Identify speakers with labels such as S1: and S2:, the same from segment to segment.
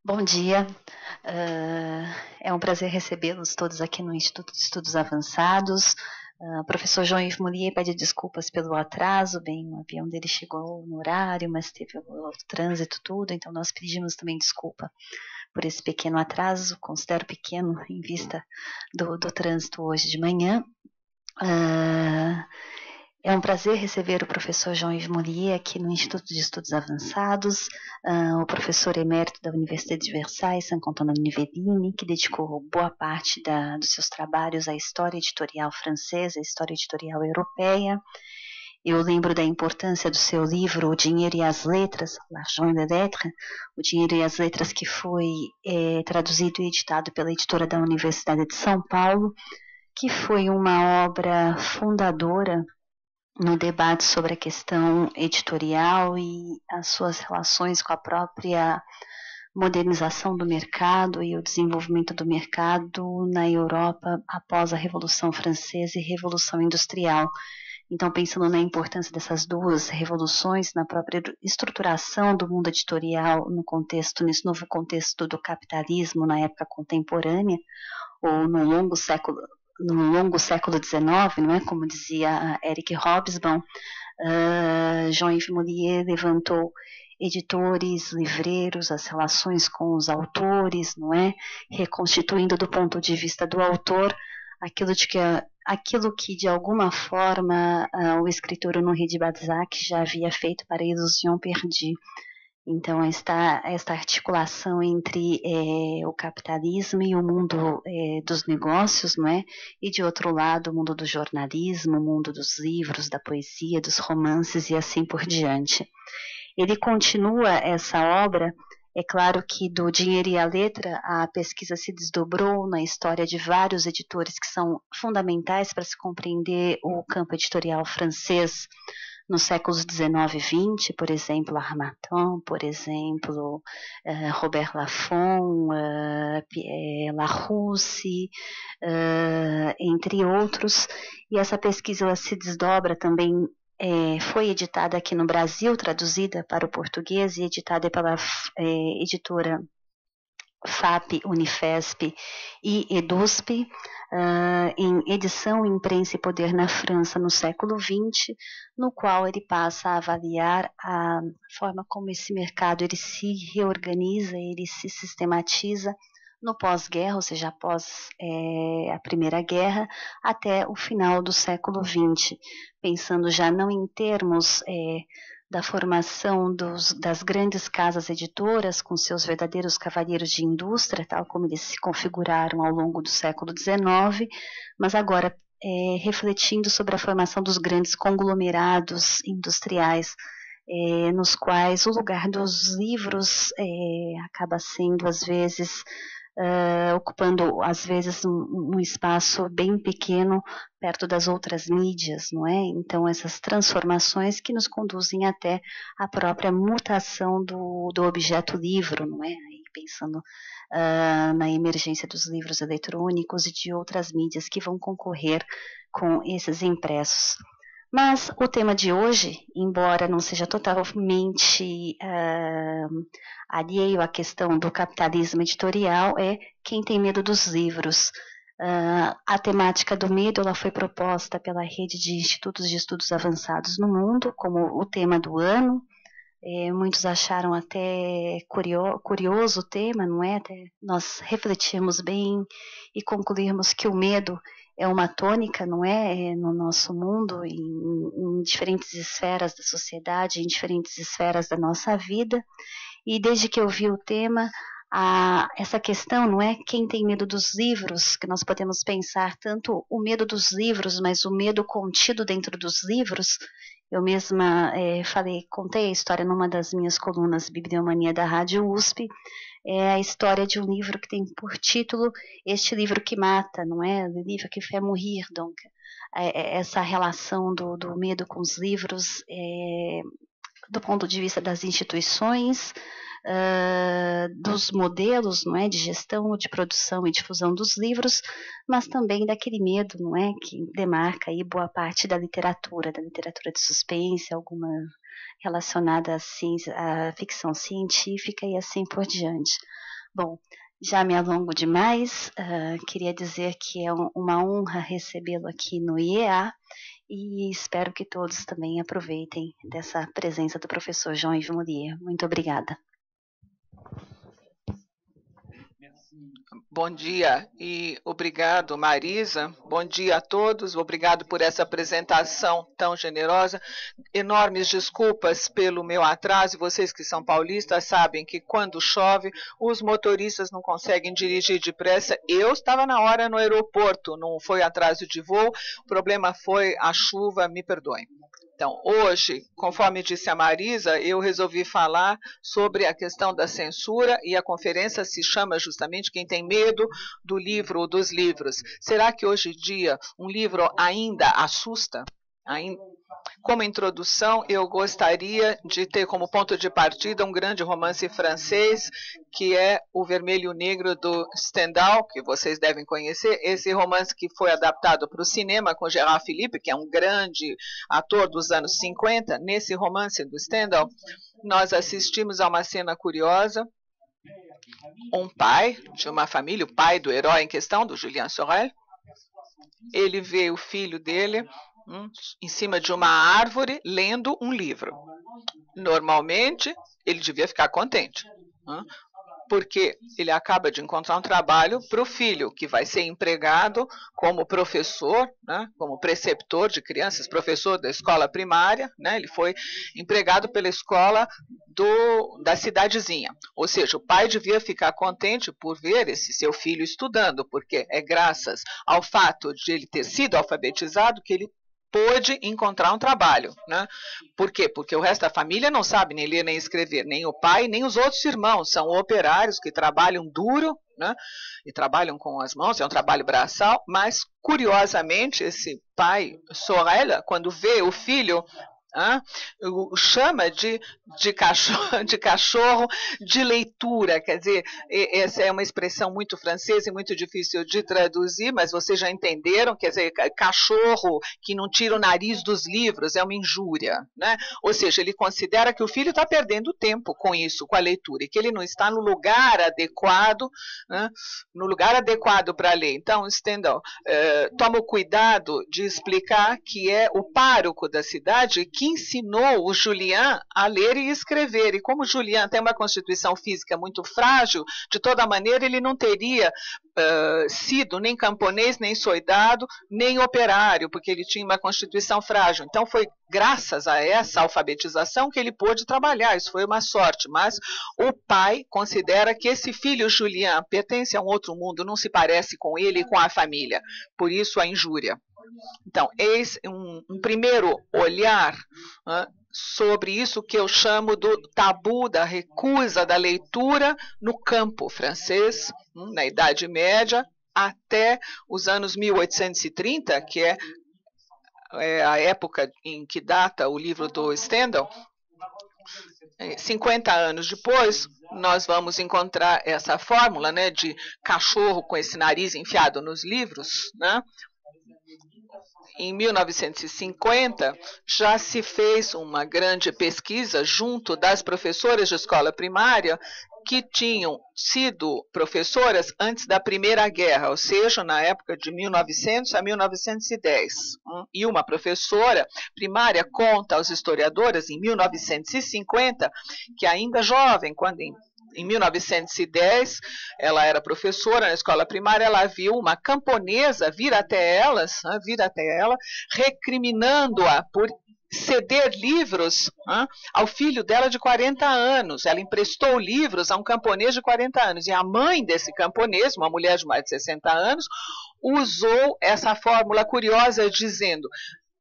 S1: Bom dia, é um prazer recebê-los todos aqui no Instituto de Estudos Avançados. O professor João-Yves Mullier pede desculpas pelo atraso, bem, o avião dele chegou no horário, mas teve o trânsito tudo, então nós pedimos também desculpa por esse pequeno atraso, considero pequeno em vista do trânsito hoje de manhã. É um prazer receber o professor João-Yves Mullier aqui no Instituto de Estudos Avançados, o professor emérito da Universidade de Versailles, Saint-Antonin-Yvelines, que dedicou boa parte dos seus trabalhos à história editorial francesa, à história editorial europeia. Eu lembro da importância do seu livro O Dinheiro e as Letras, L'Argent et les Lettres, O Dinheiro e as Letras, que foi traduzido e editado pela editora da Universidade de São Paulo, que foi uma obra fundadora no debate sobre a questão editorial e as suas relações com a própria modernização do mercado e o desenvolvimento do mercado na Europa após a Revolução Francesa e Revolução Industrial. Então, pensando na importância dessas duas revoluções, na própria estruturação do mundo editorial nesse novo contexto do capitalismo na época contemporânea, ou no longo século XIX, não é? Como dizia Eric Hobsbawm, João-Yves Mullier levantou editores, livreiros, as relações com os autores, não é? Reconstituindo do ponto de vista do autor aquilo que de alguma forma o escritor Honoré de Balzac já havia feito para Illusion Perdue. Então, esta articulação entre o capitalismo e o mundo dos negócios, não é? E, de outro lado, o mundo do jornalismo, o mundo dos livros, da poesia, dos romances e assim por diante. Ele continua essa obra. É claro que do Dinheiro e a Letra, a pesquisa se desdobrou na história de vários editores que são fundamentais para se compreender o campo editorial francês nos séculos XIX e XX, por exemplo, Harmattan, por exemplo, Robert Laffont, Larousse, entre outros. E essa pesquisa ela se desdobra também, foi editada aqui no Brasil, traduzida para o português e editada pela editora FAP, Unifesp e EDUSP, em Edição, Imprensa e Poder na França no século XX, no qual ele passa a avaliar a forma como esse mercado ele se reorganiza, ele se sistematiza no pós-guerra, ou seja, após a Primeira Guerra, até o final do século XX, pensando já não em termos da formação das grandes casas editoras com seus verdadeiros cavalheiros de indústria, tal como eles se configuraram ao longo do século XIX, mas agora refletindo sobre a formação dos grandes conglomerados industriais, nos quais o lugar dos livros acaba sendo, às vezes, ocupando, às vezes, um espaço bem pequeno perto das outras mídias, não é? Então, essas transformações que nos conduzem até a própria mutação do objeto livro, não é? Aí, pensando na emergência dos livros eletrônicos e de outras mídias que vão concorrer com esses impressos. Mas o tema de hoje, embora não seja totalmente alheio à questão do capitalismo editorial, é Quem tem medo dos livros. A temática do medo ela foi proposta pela rede de institutos de estudos avançados no mundo como o tema do ano. Muitos acharam até curioso o tema, não é? Até nós refletimos bem e concluirmos que o medo é uma tônica, não é? No nosso mundo, em diferentes esferas da sociedade, em diferentes esferas da nossa vida. E desde que eu vi o tema, essa questão, não é? Quem tem medo dos livros, que nós podemos pensar tanto o medo dos livros, mas o medo contido dentro dos livros. Eu mesma contei a história numa das minhas colunas Bibliomania da Rádio USP, é a história de um livro que tem por título Este Livro que Mata, não é? Le livre qui fait mourir, donc. Essa relação do medo com os livros, do ponto de vista das instituições, dos modelos, não é, de gestão, de produção e difusão dos livros, mas também daquele medo, não é, que demarca aí boa parte da literatura de suspense, alguma relacionada à ficção científica e assim por diante. Bom, já me alongo demais, queria dizer que é uma honra recebê-lo aqui no IEA e espero que todos também aproveitem dessa presença do professor Jean-Yves Molière. Muito obrigada.
S2: Bom dia e obrigado, Marisa. Bom dia a todos. Obrigado por essa apresentação tão generosa. Enormes desculpas pelo meu atraso. Vocês que são paulistas sabem que quando chove, os motoristas não conseguem dirigir depressa. Eu estava na hora no aeroporto, não foi atraso de voo. O problema foi a chuva, me perdoem. Então, hoje, conforme disse a Marisa, eu resolvi falar sobre a questão da censura e a conferência se chama justamente Quem Tem Medo do Livro ou dos Livros. Será que hoje em dia um livro ainda assusta? Como introdução, eu gostaria de ter como ponto de partida um grande romance francês, que é O Vermelho e o Negro, do Stendhal, que vocês devem conhecer. Esse romance que foi adaptado para o cinema com Gérard Philippe, que é um grande ator dos anos 50. Nesse romance do Stendhal, nós assistimos a uma cena curiosa. Um pai de uma família, o pai do herói em questão, do Julien Sorel, ele vê o filho dele em cima de uma árvore lendo um livro. Normalmente, ele devia ficar contente, porque ele acaba de encontrar um trabalho para o filho, que vai ser empregado como professor, como preceptor de crianças, professor da escola primária, ele foi empregado pela escola da cidadezinha. Ou seja, o pai devia ficar contente por ver esse seu filho estudando, porque é graças ao fato de ele ter sido alfabetizado que ele pôde encontrar um trabalho. Por quê? Porque o resto da família não sabe nem ler nem escrever, nem o pai, nem os outros irmãos, são operários que trabalham duro, e trabalham com as mãos, é um trabalho braçal, mas curiosamente esse pai Sorel, quando vê o filho, chama de cachorro de leitura. Quer dizer, essa é uma expressão muito francesa e muito difícil de traduzir, mas vocês já entenderam. Quer dizer, cachorro que não tira o nariz dos livros é uma injúria, Ou seja, ele considera que o filho está perdendo tempo com isso, com a leitura, e que ele não está no lugar adequado, para ler. Então, Stendhal toma o cuidado de explicar que é o pároco da cidade que ensinou o Julien a ler e escrever. E como o Julien tem uma constituição física muito frágil, de toda maneira ele não teria sido nem camponês, nem soldado, nem operário, porque ele tinha uma constituição frágil. Então foi graças a essa alfabetização que ele pôde trabalhar. Isso foi uma sorte. Mas o pai considera que esse filho Julien pertence a um outro mundo, não se parece com ele e com a família. Por isso a injúria. Então, eis um primeiro olhar sobre isso que eu chamo do tabu da recusa da leitura no campo francês, na Idade Média, até os anos 1830, que é a época em que data o livro do Stendhal. 50 anos depois, nós vamos encontrar essa fórmula de cachorro com esse nariz enfiado nos livros, Em 1950, já se fez uma grande pesquisa junto das professoras de escola primária que tinham sido professoras antes da Primeira Guerra, ou seja, na época de 1900 a 1910. E uma professora primária conta aos historiadores, em 1950, que ainda jovem, quando em 1910, ela era professora na escola primária, ela viu uma camponesa vir até ela, recriminando-a por ceder livros ao filho dela de 40 anos. Ela emprestou livros a um camponês de 40 anos. E a mãe desse camponês, uma mulher de mais de 60 anos, usou essa fórmula curiosa dizendo: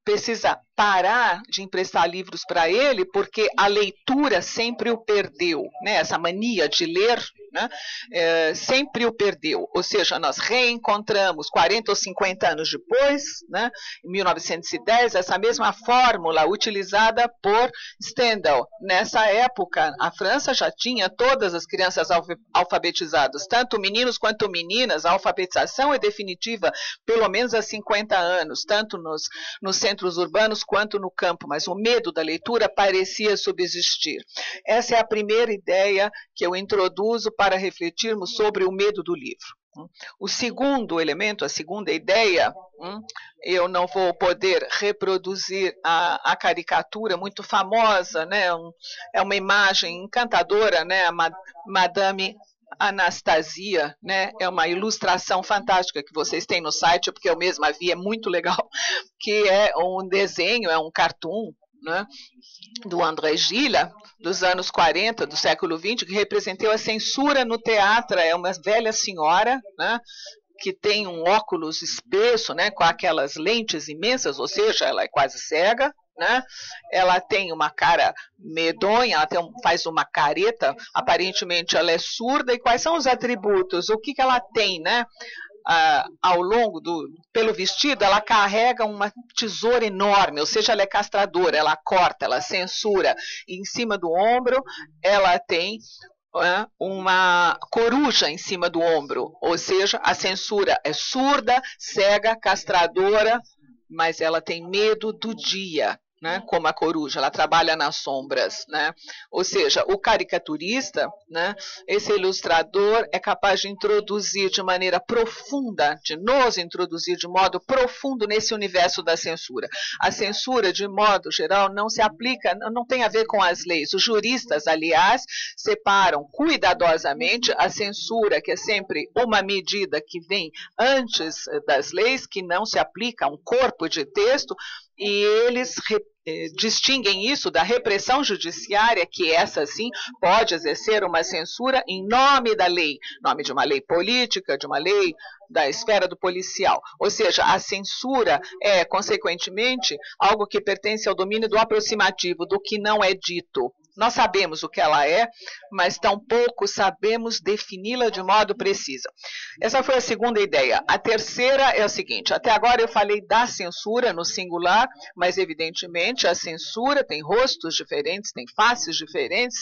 S2: precisa parar de emprestar livros para ele, porque a leitura sempre o perdeu, essa mania de ler, sempre o perdeu. Ou seja, nós reencontramos 40 ou 50 anos depois, em 1910, essa mesma fórmula utilizada por Stendhal. Nessa época, a França já tinha todas as crianças alfabetizadas, tanto meninos quanto meninas. A alfabetização é definitiva pelo menos há 50 anos, tanto nos centros urbanos quanto no campo, mas o medo da leitura parecia subsistir. Essa é a primeira ideia que eu introduzo para para refletirmos sobre o medo do livro. O segundo elemento, a segunda ideia, eu não vou poder reproduzir a caricatura muito famosa, né? É uma imagem encantadora, né? A Madame Anastasia, né? É uma ilustração fantástica que vocês têm no site, porque eu mesma vi, é muito legal, que é um desenho, é um cartoon, né, do André Gila, dos anos 40, do século XX, que representou a censura no teatro. É uma velha senhora, né, que tem um óculos espesso, né, com aquelas lentes imensas, ou seja, ela é quase cega, né? Ela tem uma cara medonha, ela faz uma careta, aparentemente ela é surda. E quais são os atributos? O que ela tem, né? Ao longo pelo vestido, ela carrega uma tesoura enorme, ou seja, ela é castradora, ela corta, ela censura. E em cima do ombro, ela tem uma coruja em cima do ombro, ou seja, a censura é surda, cega, castradora, mas ela tem medo do dia, né, como a coruja, ela trabalha nas sombras, né? Ou seja, o caricaturista, né, esse ilustrador é capaz de introduzir de maneira profunda, de nos introduzir de modo profundo nesse universo da censura. A censura, de modo geral, não se aplica, não tem a ver com as leis. Os juristas, aliás, separam cuidadosamente a censura, que é sempre uma medida que vem antes das leis, que não se aplica a um corpo de texto, e eles distinguem isso da repressão judiciária, que essa sim pode exercer uma censura em nome da lei, em nome de uma lei política, de uma lei da esfera do policial. Ou seja, a censura é, consequentemente, algo que pertence ao domínio do aproximativo, do que não é dito. Nós sabemos o que ela é, mas tampouco sabemos defini-la de modo preciso. Essa foi a segunda ideia. A terceira é o seguinte: até agora eu falei da censura no singular, mas evidentemente a censura tem rostos diferentes, tem faces diferentes,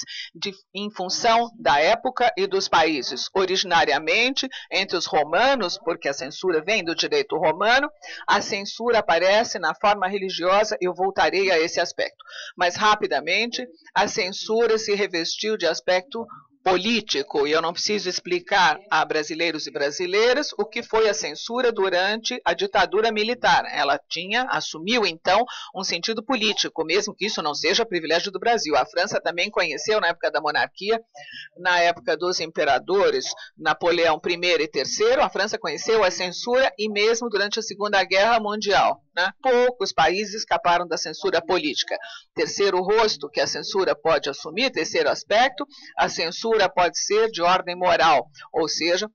S2: em função da época e dos países. Originariamente, entre os romanos, porque a censura vem do direito romano, a censura aparece na forma religiosa, eu voltarei a esse aspecto. Mas rapidamente, a censura se revestiu de aspecto político, e eu não preciso explicar a brasileiros e brasileiras o que foi a censura durante a ditadura militar. Ela assumiu então um sentido político, mesmo que isso não seja privilégio do Brasil. A França também conheceu, na época da monarquia, na época dos imperadores Napoleão I e III, a França conheceu a censura, e mesmo durante a Segunda Guerra Mundial, né? Poucos países escaparam da censura política. Terceiro rosto que a censura pode assumir, terceiro aspecto, a censura pode ser de ordem moral, ou seja,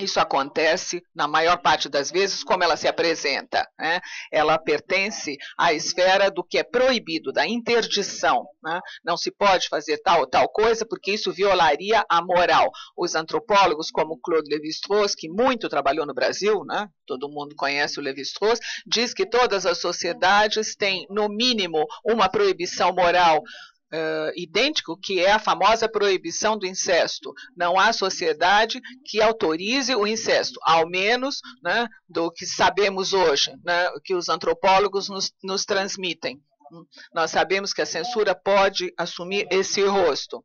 S2: isso acontece, na maior parte das vezes, como ela se apresenta, né? Ela pertence à esfera do que é proibido, da interdição, né? Não se pode fazer tal ou tal coisa, porque isso violaria a moral. Os antropólogos, como Claude Lévi-Strauss, que muito trabalhou no Brasil, né? Todo mundo conhece o Lévi-Strauss, diz que todas as sociedades têm, no mínimo, uma proibição moral idêntico, que é a famosa proibição do incesto. Não há sociedade que autorize o incesto, ao menos, né, do que sabemos hoje, né, que os antropólogos nos transmitem. Nós sabemos que a censura pode assumir esse rosto.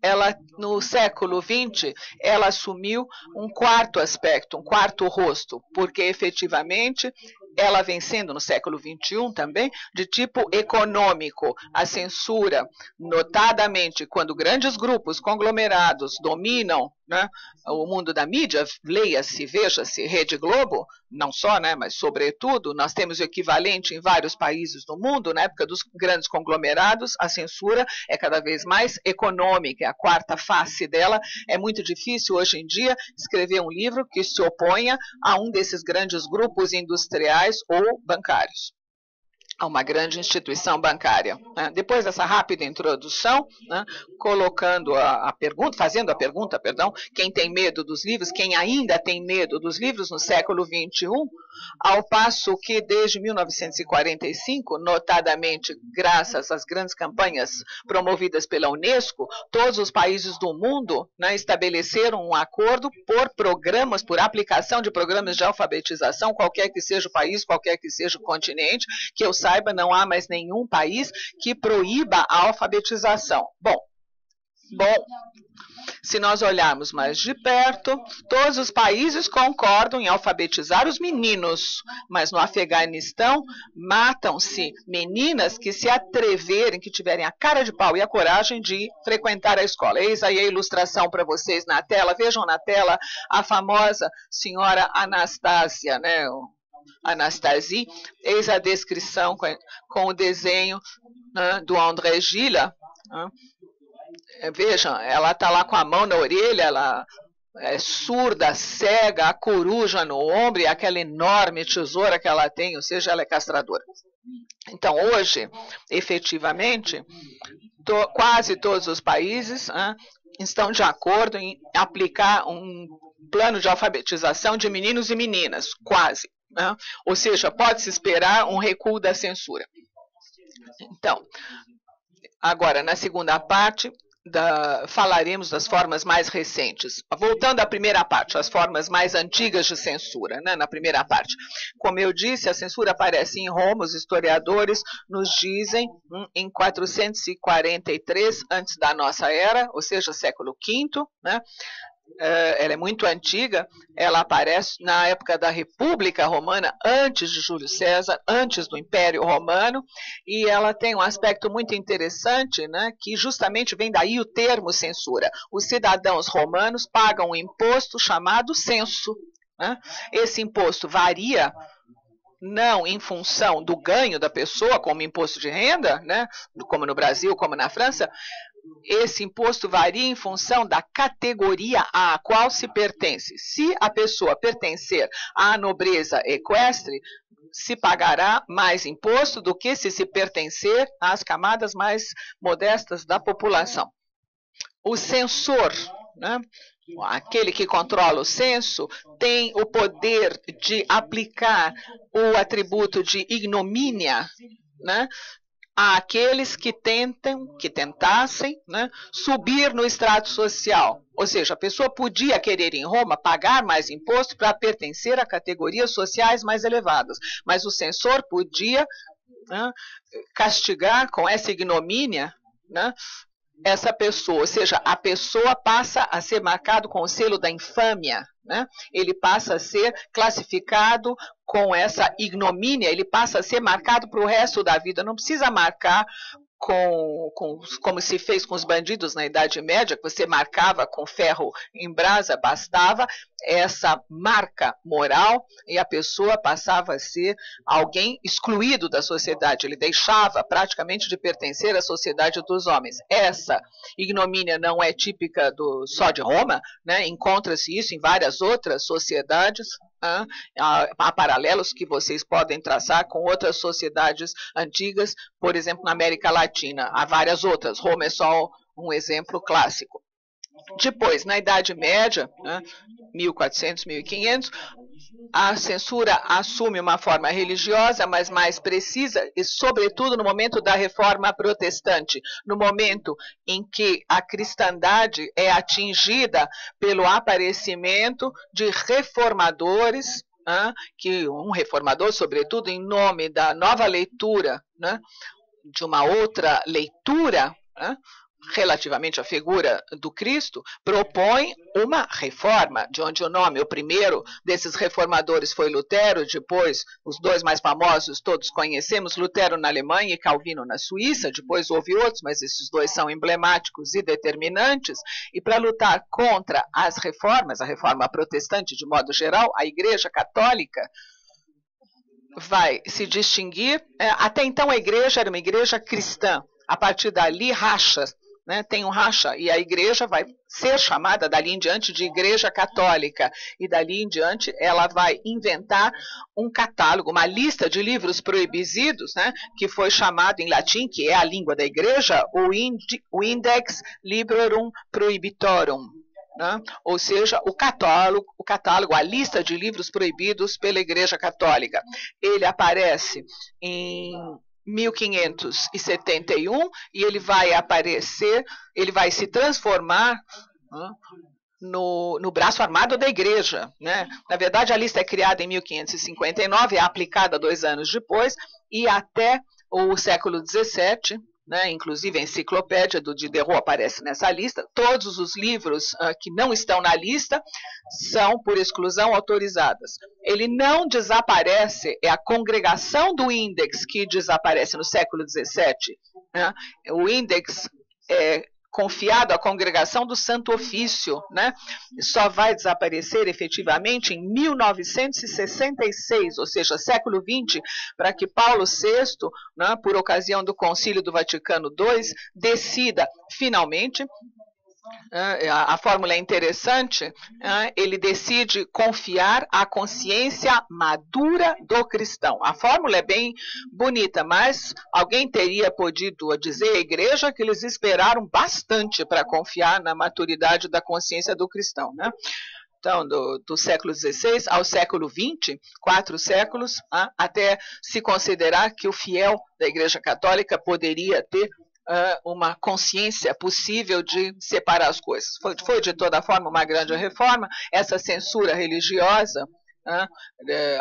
S2: Ela, no século XX, ela assumiu um quarto aspecto, um quarto rosto, porque efetivamente ela vem sendo, no século XXI também, de tipo econômico. A censura, notadamente, quando grandes grupos conglomerados dominam, né, o mundo da mídia, leia-se, veja-se, Rede Globo, não só, né, mas sobretudo, nós temos o equivalente em vários países do mundo. Na época dos grandes conglomerados, a censura é cada vez mais econômica, a quarta face dela. É muito difícil hoje em dia escrever um livro que se oponha a um desses grandes grupos industriais ou bancários, a uma grande instituição bancária. Depois dessa rápida introdução, né, fazendo a pergunta, quem tem medo dos livros, quem ainda tem medo dos livros no século XXI, ao passo que desde 1945, notadamente graças às grandes campanhas promovidas pela Unesco, todos os países do mundo, né, estabeleceram um acordo por aplicação de programas de alfabetização, qualquer que seja o país, qualquer que seja o continente, que eu saiba, não há mais nenhum país que proíba a alfabetização. Bom, Bom, se nós olharmos mais de perto, todos os países concordam em alfabetizar os meninos, mas no Afeganistão matam-se meninas que se atreverem, que tiverem a cara de pau e a coragem de frequentar a escola. Eis aí a ilustração para vocês na tela. Vejam na tela a famosa senhora Anastasia, né? Anastasie. Eis a descrição com o desenho, né, do André Gide. Vejam, ela está lá com a mão na orelha, ela é surda, cega, a coruja no ombro e aquela enorme tesoura que ela tem, ou seja, ela é castradora. Então, hoje, efetivamente, quase todos os países estão de acordo em aplicar um plano de alfabetização de meninos e meninas, quase. Ou seja, pode-se esperar um recuo da censura. Então, agora, na segunda parte, falaremos das formas mais recentes. Voltando à primeira parte, as formas mais antigas de censura, né, na primeira parte. Como eu disse, a censura aparece em Roma, os historiadores nos dizem em 443 antes da nossa era, ou seja, século V, né? Ela é muito antiga, ela aparece na época da República Romana, antes de Júlio César, antes do Império Romano, e ela tem um aspecto muito interessante, né, que justamente vem daí o termo censura. Os cidadãos romanos pagam um imposto chamado censo, né? Esse imposto varia não em função do ganho da pessoa, como imposto de renda, né, como no Brasil, como na França. Esse imposto varia em função da categoria à qual se pertence. Se a pessoa pertencer à nobreza equestre, se pagará mais imposto do que se pertencer às camadas mais modestas da população. O censor, né, aquele que controla o censo, tem o poder de aplicar o atributo de ignomínia, né, àqueles que tentassem, né, subir no extrato social. Ou seja, a pessoa podia querer em Roma pagar mais imposto para pertencer a categorias sociais mais elevadas, mas o censor podia, né, castigar com essa ignomínia, né, essa pessoa, ou seja, a pessoa passa a ser marcado com o selo da infâmia, né? Ele passa a ser classificado com essa ignomínia, ele passa a ser marcado para o resto da vida. Não precisa marcar como se fez com os bandidos na Idade Média, que você marcava com ferro em brasa, bastava essa marca moral e a pessoa passava a ser alguém excluído da sociedade. Ele deixava praticamente de pertencer à sociedade dos homens. Essa ignomínia não é típica só de Roma, né? Encontra-se isso em várias outras sociedades. Há paralelos que vocês podem traçar com outras sociedades antigas, por exemplo, na América Latina. Há várias outras, Roma é só um exemplo clássico. Depois, na Idade Média, 1400, 1500, a censura assume uma forma religiosa, mas mais precisa, e sobretudo no momento da Reforma Protestante, no momento em que a cristandade é atingida pelo aparecimento de reformadores, que um reformador, sobretudo em nome da nova leitura, né, de uma outra leitura, relativamente à figura do Cristo, propõe uma reforma, de onde o nome, o primeiro desses reformadores foi Lutero, depois os dois mais famosos todos conhecemos, Lutero na Alemanha e Calvino na Suíça, depois houve outros, mas esses dois são emblemáticos e determinantes, e para lutar contra as reformas, a reforma protestante de modo geral, a Igreja Católica vai se distinguir, até então a igreja era uma igreja cristã, a partir dali rachas, né, tem um racha, e a igreja vai ser chamada dali em diante de Igreja Católica, e dali em diante ela vai inventar um catálogo, uma lista de livros proibidos, né, que foi chamado em latim, que é a língua da igreja, o Index Librorum Prohibitorum, né? Ou seja, o catálogo, a lista de livros proibidos pela Igreja Católica. Ele aparece em 1571 e ele vai aparecer, ele vai se transformar, né, no braço armado da igreja, né? Na verdade, a lista é criada em 1559, é aplicada 2 anos depois, e até o século XVII, né, inclusive a enciclopédia do Diderot aparece nessa lista. Todos os livros que não estão na lista são, por exclusão, autorizadas. Ele não desaparece, é a congregação do Index que desaparece no século XVII. Né? O Index é confiado à congregação do Santo Ofício, né? Só vai desaparecer efetivamente em 1966, ou seja, século XX, para que Paulo VI, né, por ocasião do Concílio do Vaticano II, decida finalmente. A fórmula é interessante, ele decide confiar à consciência madura do cristão. A fórmula é bem bonita, mas alguém teria podido dizer à igreja que eles esperaram bastante para confiar na maturidade da consciência do cristão, né? Então, do século XVI ao século XX, 4 séculos, até se considerar que o fiel da Igreja Católica poderia ter uma consciência possível de separar as coisas. Foi de toda forma uma grande reforma. Essa censura religiosa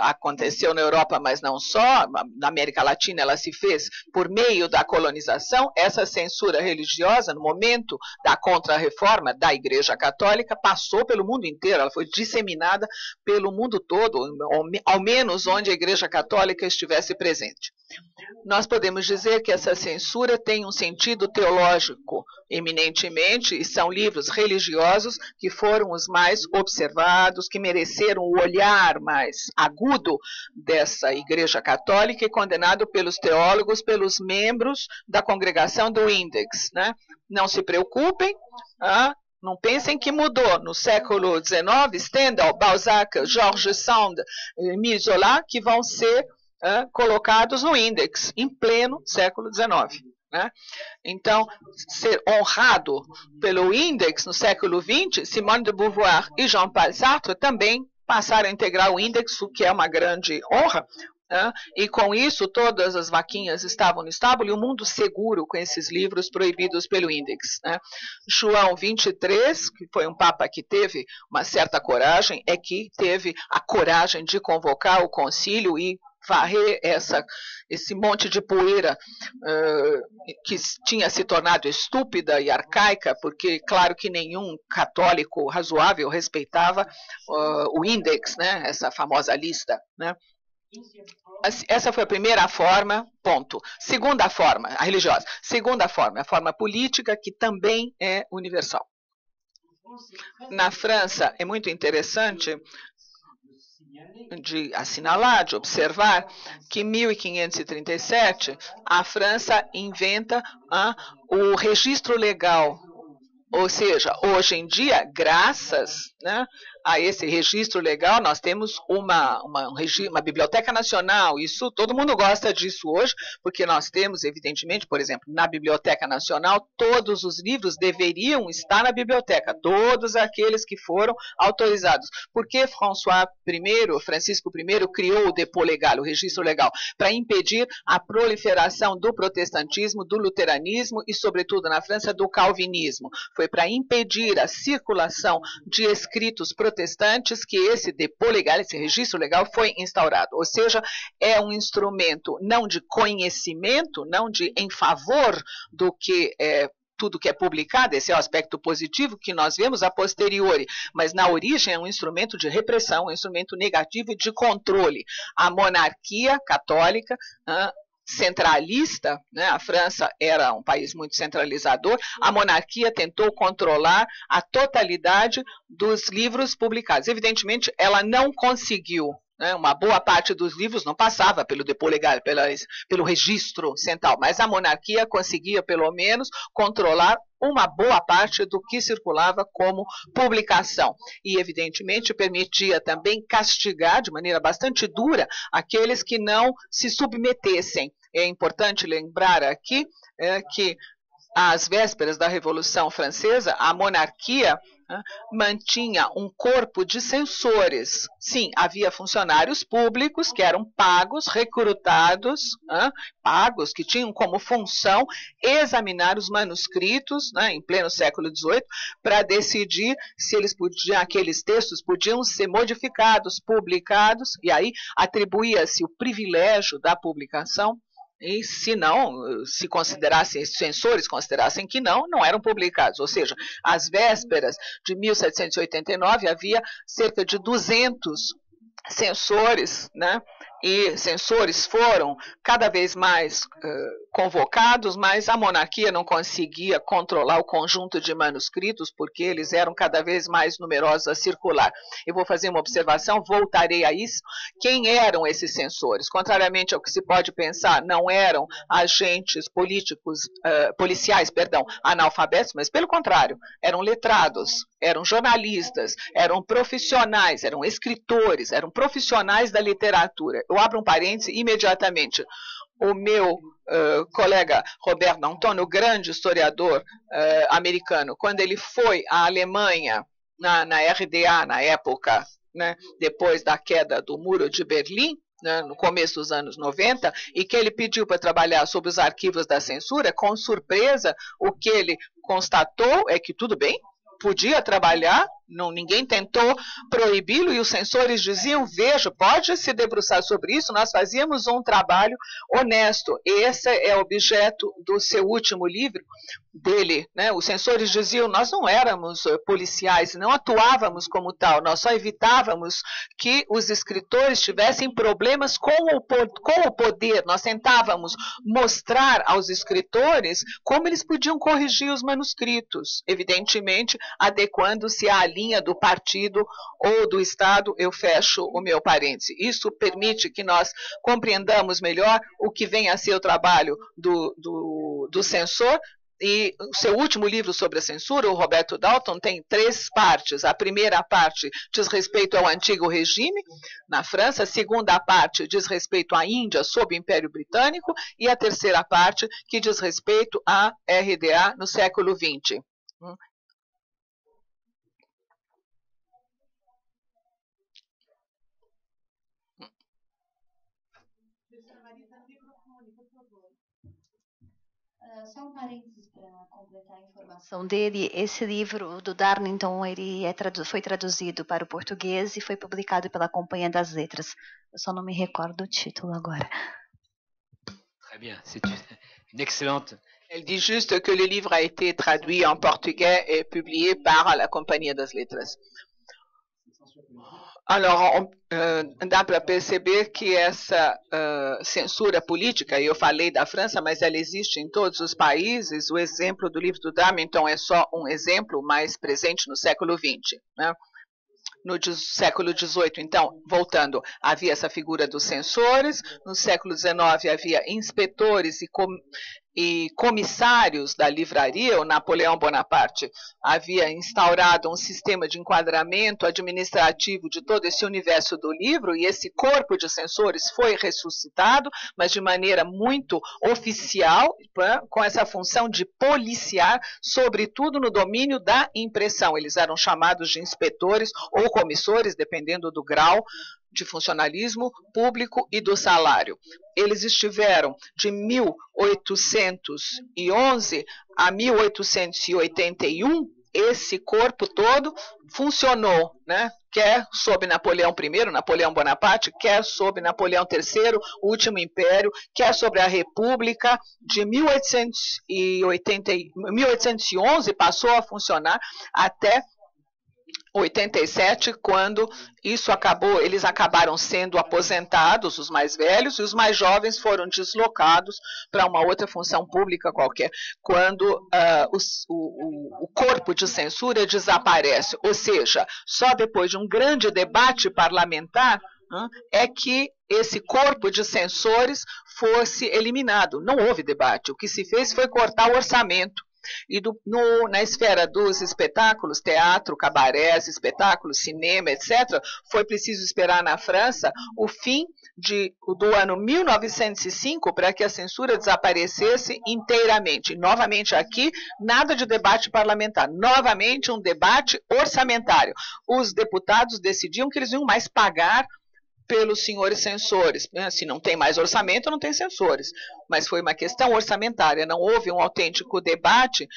S2: aconteceu na Europa, mas não só. Na América Latina ela se fez por meio da colonização. Essa censura religiosa, no momento da Contra-Reforma da Igreja Católica, passou pelo mundo inteiro. Ela foi disseminada pelo mundo todo, ao menos onde a Igreja Católica estivesse presente. Nós podemos dizer que essa censura tem um sentido teológico, eminentemente, e são livros religiosos que foram os mais observados, que mereceram o olhar mais agudo dessa Igreja Católica e condenado pelos teólogos, pelos membros da congregação do Index, né? Não se preocupem, não pensem que mudou. No século XIX, Stendhal, Balzac, Georges Sand, Émile Zola, que vão ser colocados no Index, em pleno século XIX. Né? Então, ser honrado pelo Index no século XX, Simone de Beauvoir e Jean-Paul Sartre também passaram a integrar o Index, o que é uma grande honra. E com isso, todas as vaquinhas estavam no estábulo e o mundo seguro com esses livros proibidos pelo Index. João XXIII, que foi um papa que teve uma certa coragem, é que teve a coragem de convocar o concílio e varrer esse monte de poeira que tinha se tornado estúpida e arcaica, porque claro que nenhum católico razoável respeitava o Index, né, essa famosa lista, né? Essa foi a primeira forma, ponto. Segunda forma, a religiosa. Segunda forma, a forma política, que também é universal. Na França, é muito interessante de assinalar, de observar que em 1537 a França inventa o registro legal. Ou seja, hoje em dia, graças, né, a esse registro legal, nós temos uma biblioteca nacional. Isso, todo mundo gosta disso hoje, porque nós temos, evidentemente, por exemplo, na Biblioteca Nacional, todos os livros deveriam estar na biblioteca, todos aqueles que foram autorizados. Porque Francisco I criou o dépôt legal, o registro legal, para impedir a proliferação do protestantismo, do luteranismo e, sobretudo, na França, do calvinismo. Foi para impedir a circulação de escritos protestantes que esse dépôt legal, esse registro legal foi instaurado. Ou seja, é um instrumento não de conhecimento, não de em favor do que tudo que é publicado, esse é o aspecto positivo que nós vemos a posteriori, mas na origem é um instrumento de repressão, um instrumento negativo e de controle. A monarquia católica centralista, né? A França era um país muito centralizador, a monarquia tentou controlar a totalidade dos livros publicados. Evidentemente, ela não conseguiu, né? Uma boa parte dos livros não passava pelo dépôt legal, pelo registro central, mas a monarquia conseguia, pelo menos, controlar uma boa parte do que circulava como publicação. E, evidentemente, permitia também castigar de maneira bastante dura aqueles que não se submetessem. É importante lembrar aqui que, às vésperas da Revolução Francesa, a monarquia mantinha um corpo de censores. Sim, havia funcionários públicos que eram pagos, recrutados, pagos, que tinham como função examinar os manuscritos, em pleno século XVIII, para decidir se aqueles textos podiam ser modificados, publicados, e aí atribuía-se o privilégio da publicação. E se não, se considerassem, se censores considerassem que não, não eram publicados. Ou seja, às vésperas de 1789 havia cerca de 200 censores, né? E censores foram cada vez mais convocados, mas a monarquia não conseguia controlar o conjunto de manuscritos, porque eles eram cada vez mais numerosos a circular. Eu vou fazer uma observação, voltarei a isso. Quem eram esses censores? Contrariamente ao que se pode pensar, não eram agentes policiais, analfabetos, mas pelo contrário, eram letrados, eram jornalistas, eram profissionais, eram escritores, eram profissionais da literatura. Eu abro um parêntese imediatamente. O meu colega Robert Danton, o grande historiador americano, quando ele foi à Alemanha, na RDA, na época, né, depois da queda do Muro de Berlim, né, no começo dos anos 90, e que ele pediu para trabalhar sobre os arquivos da censura, com surpresa, o que ele constatou é que tudo bem, podia trabalhar, ninguém tentou proibi-lo, e os censores diziam, veja, pode se debruçar sobre isso, nós fazíamos um trabalho honesto. Esse é objeto do seu último livro dele, né? Os censores diziam, nós não éramos policiais, não atuávamos como tal, nós só evitávamos que os escritores tivessem problemas com o poder, nós tentávamos mostrar aos escritores como eles podiam corrigir os manuscritos, evidentemente adequando-se à linha do partido ou do Estado. Eu fecho o meu parêntese. Isso permite que nós compreendamos melhor o que vem a ser o trabalho do censor. E o seu último livro sobre a censura, o Roberto Dalton, tem 3 partes. A primeira parte diz respeito ao antigo regime na França, a segunda parte diz respeito à Índia sob o Império Britânico, e a terceira parte que diz respeito à RDA no século XX.
S1: Só um parênteses para completar a informação dele. Esse livro do Darnington, ele foi traduzido para o português e foi publicado pela Companhia das Letras. Eu só não me recordo o título agora.
S3: Très bien, c'est une excellente.
S2: Elle dit juste que le livre a été traduit en portugais et publié par la Companhia das Letras. Alors, dá para perceber que essa censura política, e eu falei da França, mas ela existe em todos os países. O exemplo do livro do Darnington é só um exemplo mais presente no século XX, né? No século XVIII, então, voltando, havia essa figura dos censores. No século XIX havia inspetores e comissários da livraria. O Napoleão Bonaparte havia instaurado um sistema de enquadramento administrativo de todo esse universo do livro, e esse corpo de censores foi ressuscitado, mas de maneira muito oficial, com essa função de policiar, sobretudo no domínio da impressão. Eles eram chamados de inspetores ou comissores, dependendo do grau de funcionalismo público e do salário. Eles estiveram de 1811 a 1881, esse corpo todo funcionou, né? Quer sob Napoleão I, Napoleão Bonaparte, quer sob Napoleão III, o último império, quer sobre a República. De 1811 passou a funcionar até 87, quando isso acabou, eles acabaram sendo aposentados, os mais velhos, e os mais jovens foram deslocados para uma outra função pública qualquer, quando o corpo de censura desaparece. Ou seja, só depois de um grande debate parlamentar é que esse corpo de censores fosse eliminado. Não houve debate, o que se fez foi cortar o orçamento. E na esfera dos espetáculos, teatro, cabarés, espetáculos, cinema, etc., foi preciso esperar na França o fim do ano 1905 para que a censura desaparecesse inteiramente. E, novamente aqui, nada de debate parlamentar, novamente um debate orçamentário. Os deputados decidiam que eles iam mais pagar pelos senhores censores. Se não tem mais orçamento, não tem censores. Mas foi uma questão orçamentária, não houve um autêntico debate,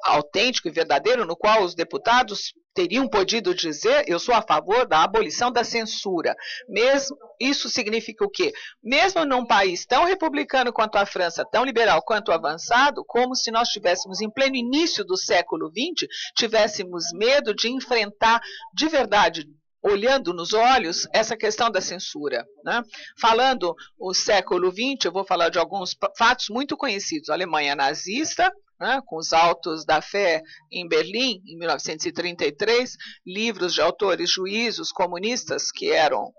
S2: autêntico e verdadeiro, no qual os deputados teriam podido dizer: eu sou a favor da abolição da censura. Mesmo, isso significa o quê? Mesmo num país tão republicano quanto a França, tão liberal quanto avançado, como se nós estivéssemos em pleno início do século XX, tivéssemos medo de enfrentar de verdade, olhando nos olhos, essa questão da censura. Né? Falando o século XX, eu vou falar de alguns fatos muito conhecidos. A Alemanha nazista, né, com os autos da fé em Berlim, em 1933, livros de autores juízos comunistas que eram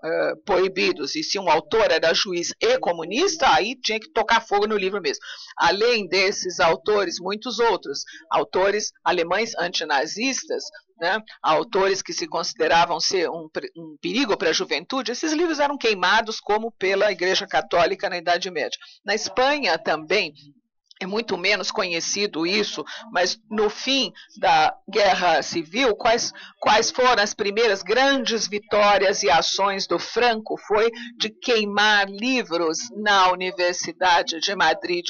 S2: proibidos, e se um autor era juiz e comunista, aí tinha que tocar fogo no livro mesmo. Além desses autores, muitos outros, autores alemães antinazistas, né, autores que se consideravam ser um perigo para a juventude, esses livros eram queimados como pela Igreja Católica na Idade Média. Na Espanha também, é muito menos conhecido isso, mas no fim da Guerra Civil, quais foram as primeiras grandes vitórias e ações do Franco? Foi de queimar livros na Universidade de Madrid,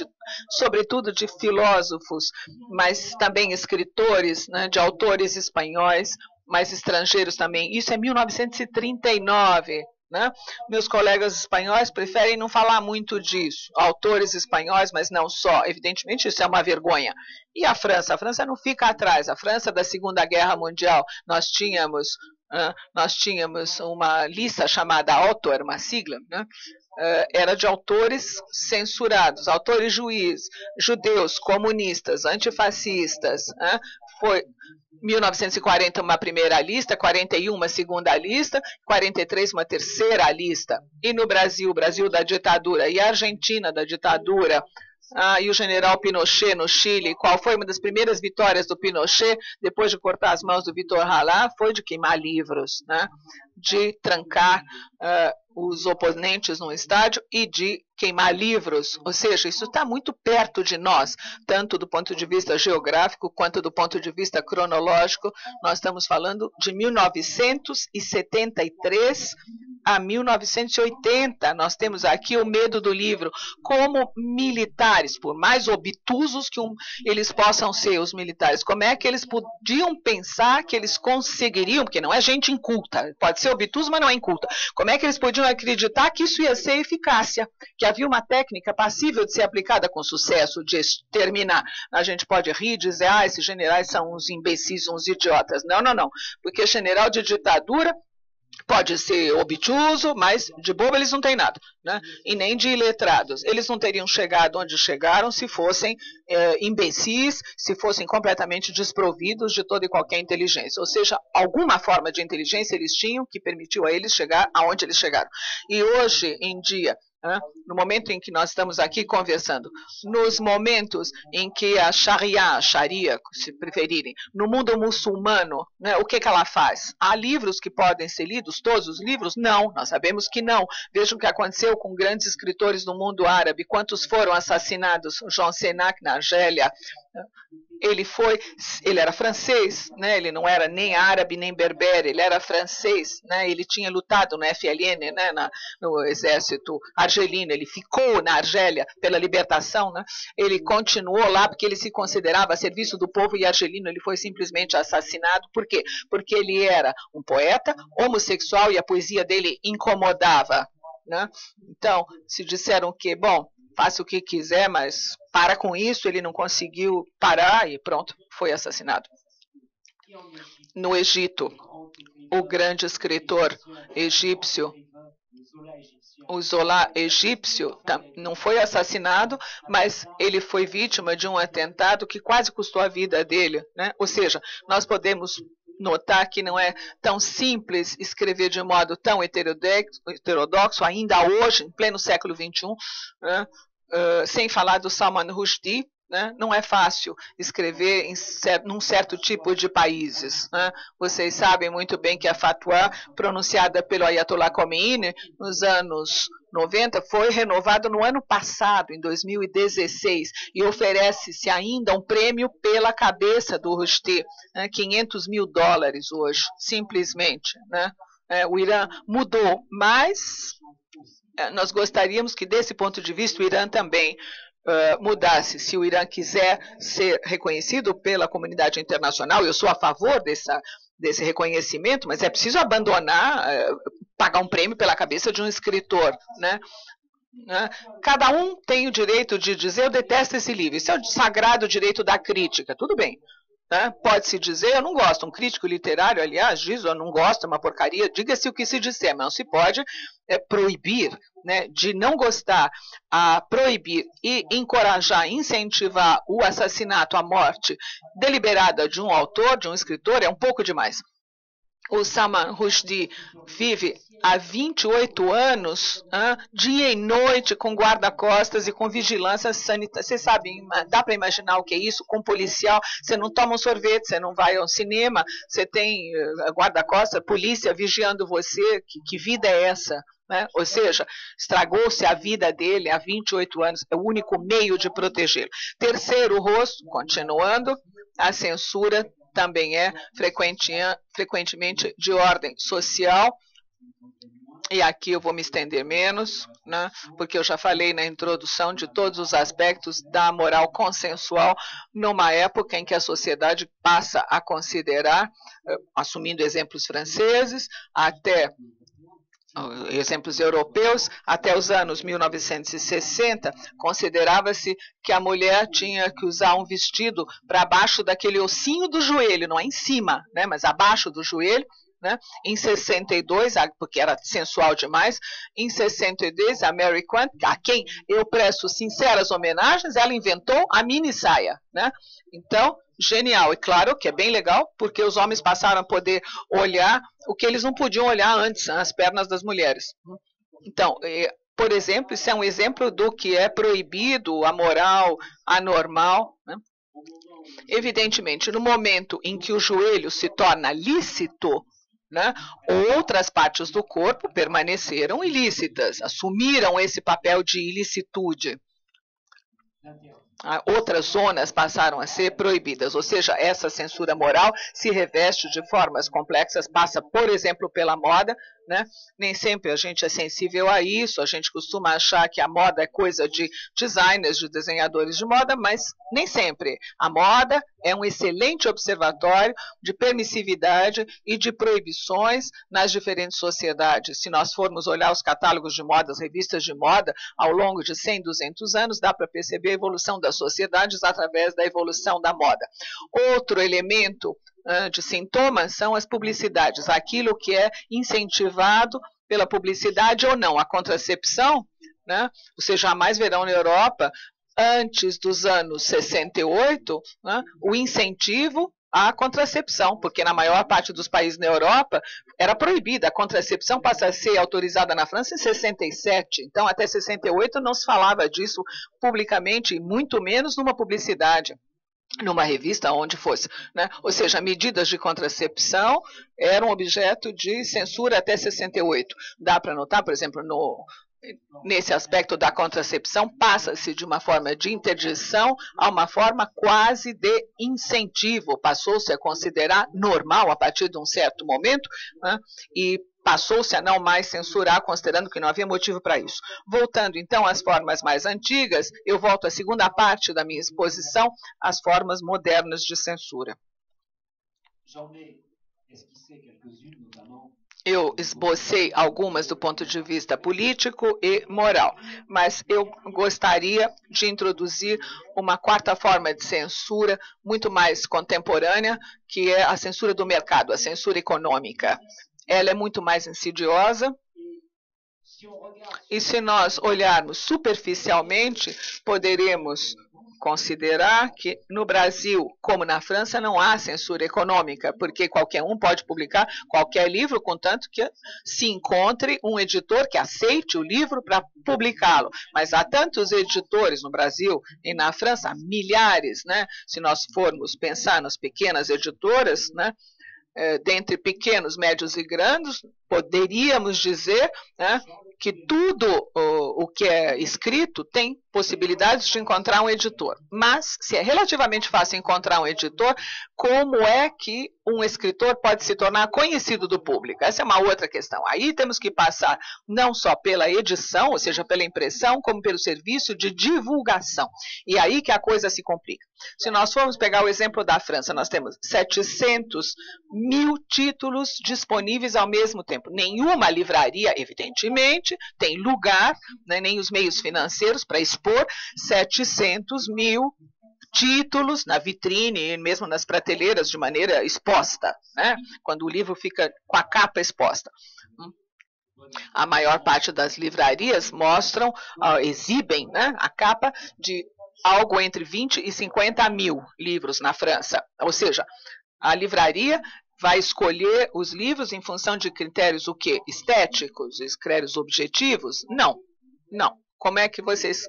S2: sobretudo de filósofos, mas também escritores, né, de autores espanhóis, mas estrangeiros também. Isso é 1939. Né? Meus colegas espanhóis preferem não falar muito disso, autores espanhóis, mas não só, evidentemente isso é uma vergonha. E a França? A França não fica atrás. A França da Segunda Guerra Mundial, nós tínhamos uma lista chamada Autor, uma sigla, né? Era de autores censurados, autores judeus, comunistas, antifascistas. Foi 1940 uma primeira lista, 41 uma segunda lista, 43 uma terceira lista. E no Brasil, o Brasil da ditadura e a Argentina da ditadura, e o general Pinochet no Chile, qual foi uma das primeiras vitórias do Pinochet, depois de cortar as mãos do Vitor Halá, foi de queimar livros, né? De trancar os oponentes no estádio e de queimar livros. Ou seja, isso está muito perto de nós, tanto do ponto de vista geográfico quanto do ponto de vista cronológico. Nós estamos falando de 1973 a 1980. Nós temos aqui o medo do livro. Como militares, por mais obtusos que eles possam ser, os militares, como é que eles podiam pensar que eles conseguiriam, porque não é gente inculta, pode ser obtuso, mas não é inculta, como é que eles podiam acreditar que isso ia ser eficácia, que havia uma técnica passível de ser aplicada com sucesso, de exterminar? A gente pode rir e dizer: esses generais são uns imbecis, uns idiotas. Não, não, não, porque general de ditadura pode ser obtuso, mas de bobo eles não têm nada, né? E nem de iletrados. Eles não teriam chegado onde chegaram se fossem imbecis, se fossem completamente desprovidos de toda e qualquer inteligência. Ou seja, alguma forma de inteligência eles tinham que permitiu a eles chegar aonde eles chegaram. E hoje em dia, no momento em que nós estamos aqui conversando, nos momentos em que a Sharia, se preferirem, no mundo muçulmano, né, o que ela faz? Há livros que podem ser lidos, todos os livros? Não, nós sabemos que não. Vejam o que aconteceu com grandes escritores do mundo árabe, quantos foram assassinados. João Senac na Argélia, ele era francês, né? Ele não era nem árabe nem berbere, ele era francês, né? Ele tinha lutado no FLN, né? No exército argelino, ele ficou na Argélia pela libertação, né? Ele continuou lá porque ele se considerava a serviço do povo e argelino. Ele foi simplesmente assassinado. Por quê? Porque ele era um poeta homossexual e a poesia dele incomodava, né? Então, se disseram que, bom, faça o que quiser, mas para com isso, ele não conseguiu parar e pronto, foi assassinado. No Egito, o grande escritor egípcio, o Zola egípcio, não foi assassinado, mas ele foi vítima de um atentado que quase custou a vida dele, né? Ou seja, nós podemos notar que não é tão simples escrever de modo tão heterodoxo, ainda hoje, em pleno século XXI, né? Sem falar do Salman Rushdie, né? Não é fácil escrever num certo tipo de países, né? Vocês sabem muito bem que a fatwa pronunciada pelo Ayatollah Khomeini nos anos 90 foi renovada no ano passado, em 2016, e oferece-se ainda um prêmio pela cabeça do Rushdie, né? $500 mil hoje, simplesmente, né? O Irã mudou, mas nós gostaríamos que, desse ponto de vista, o Irã também mudasse. Se o Irã quiser ser reconhecido pela comunidade internacional, eu sou a favor desse reconhecimento, mas é preciso abandonar, pagar um prêmio pela cabeça de um escritor, né? Cada um tem o direito de dizer: eu detesto esse livro, isso é o sagrado direito da crítica, tudo bem. Pode-se dizer: eu não gosto. Um crítico literário, aliás, diz: eu não gosto, é uma porcaria. Diga-se o que se disser, mas não se pode proibir, né, de não gostar, proibir e encorajar, incentivar o assassinato, a morte deliberada de um autor, de um escritor, é um pouco demais. O Salman Rushdie vive há 28 anos, dia e noite, com guarda-costas e com vigilância sanitária. Vocês sabem, dá para imaginar o que é isso? Com policial, você não toma um sorvete, você não vai ao cinema, você tem guarda-costas, polícia vigiando você. Que vida é essa? Né? Ou seja, estragou-se a vida dele há 28 anos, é o único meio de protegê-lo. Terceiro rosto, continuando, a censura também é frequentemente de ordem social, e aqui eu vou me estender menos, né, porque eu já falei na introdução de todos os aspectos da moral consensual numa época em que a sociedade passa a considerar, assumindo exemplos franceses, até exemplos europeus, até os anos 1960, considerava-se que a mulher tinha que usar um vestido para baixo daquele ossinho do joelho, não é em cima, né, mas abaixo do joelho. Né? Em 62, porque era sensual demais, em 62, a Mary Quant, a quem eu presto sinceras homenagens, ela inventou a mini saia. Né? Então, genial. E claro que é bem legal, porque os homens passaram a poder olhar o que eles não podiam olhar antes, as pernas das mulheres. Então, por exemplo, isso é um exemplo do que é proibido, amoral, anormal. Né? Evidentemente, no momento em que o joelho se torna lícito, né, outras partes do corpo permaneceram ilícitas, assumiram esse papel de ilicitude. Outras zonas passaram a ser proibidas, ou seja, essa censura moral se reveste de formas complexas, passa, por exemplo, pela moda, né? Nem sempre a gente é sensível a isso, a gente costuma achar que a moda é coisa de designers, de desenhadores de moda, mas nem sempre. A moda é um excelente observatório de permissividade e de proibições nas diferentes sociedades. Se nós formos olhar os catálogos de moda, as revistas de moda, ao longo de 100, 200 anos, dá para perceber a evolução das sociedades através da evolução da moda. Outro elemento de sintomas são as publicidades, aquilo que é incentivado pela publicidade ou não. A contracepção, né, vocês jamais verão na Europa, antes dos anos 68, né, o incentivo à contracepção, porque na maior parte dos países na Europa era proibida. A contracepção passa a ser autorizada na França em 67, então até 68 não se falava disso publicamente, muito menos numa publicidade, numa revista, onde fosse. Né? Ou seja, medidas de contracepção eram objeto de censura até 68. Dá para notar, por exemplo, nesse aspecto da contracepção, passa-se de uma forma de interdição a uma forma quase de incentivo. Passou-se a considerar normal a partir de um certo momento, né? E passou-se a não mais censurar, considerando que não havia motivo para isso. Voltando, então, às formas mais antigas, eu volto à segunda parte da minha exposição, as formas modernas de censura. Eu esbocei algumas do ponto de vista político e moral, mas eu gostaria de introduzir uma quarta forma de censura, muito mais contemporânea, que é a censura do mercado, a censura econômica. Ela é muito mais insidiosa, e se nós olharmos superficialmente, poderemos considerar que no Brasil, como na França, não há censura econômica, porque qualquer um pode publicar qualquer livro, contanto que se encontre um editor que aceite o livro para publicá-lo. Mas há tantos editores no Brasil e na França, milhares, né? Se nós formos pensar nas pequenas editoras, né? Dentre pequenos, médios e grandes, poderíamos dizer, né, que tudo o que é escrito tem possibilidades de encontrar um editor. Mas, se é relativamente fácil encontrar um editor, como é que um escritor pode se tornar conhecido do público? Essa é uma outra questão. Aí temos que passar não só pela edição, ou seja, pela impressão, como pelo serviço de divulgação. E aí que a coisa se complica. Se nós formos pegar o exemplo da França, nós temos 700 mil títulos disponíveis ao mesmo tempo. Nenhuma livraria, evidentemente, tem lugar, né, nem os meios financeiros para expor 700 mil títulos na vitrine, mesmo nas prateleiras, de maneira exposta, né, quando o livro fica com a capa exposta. A maior parte das livrarias mostram, exibem, né, a capa de algo entre 20 e 50 mil livros na França. Ou seja, a livraria vai escolher os livros em função de critérios o quê? Estéticos, critérios objetivos? Não, não. Como é que vocês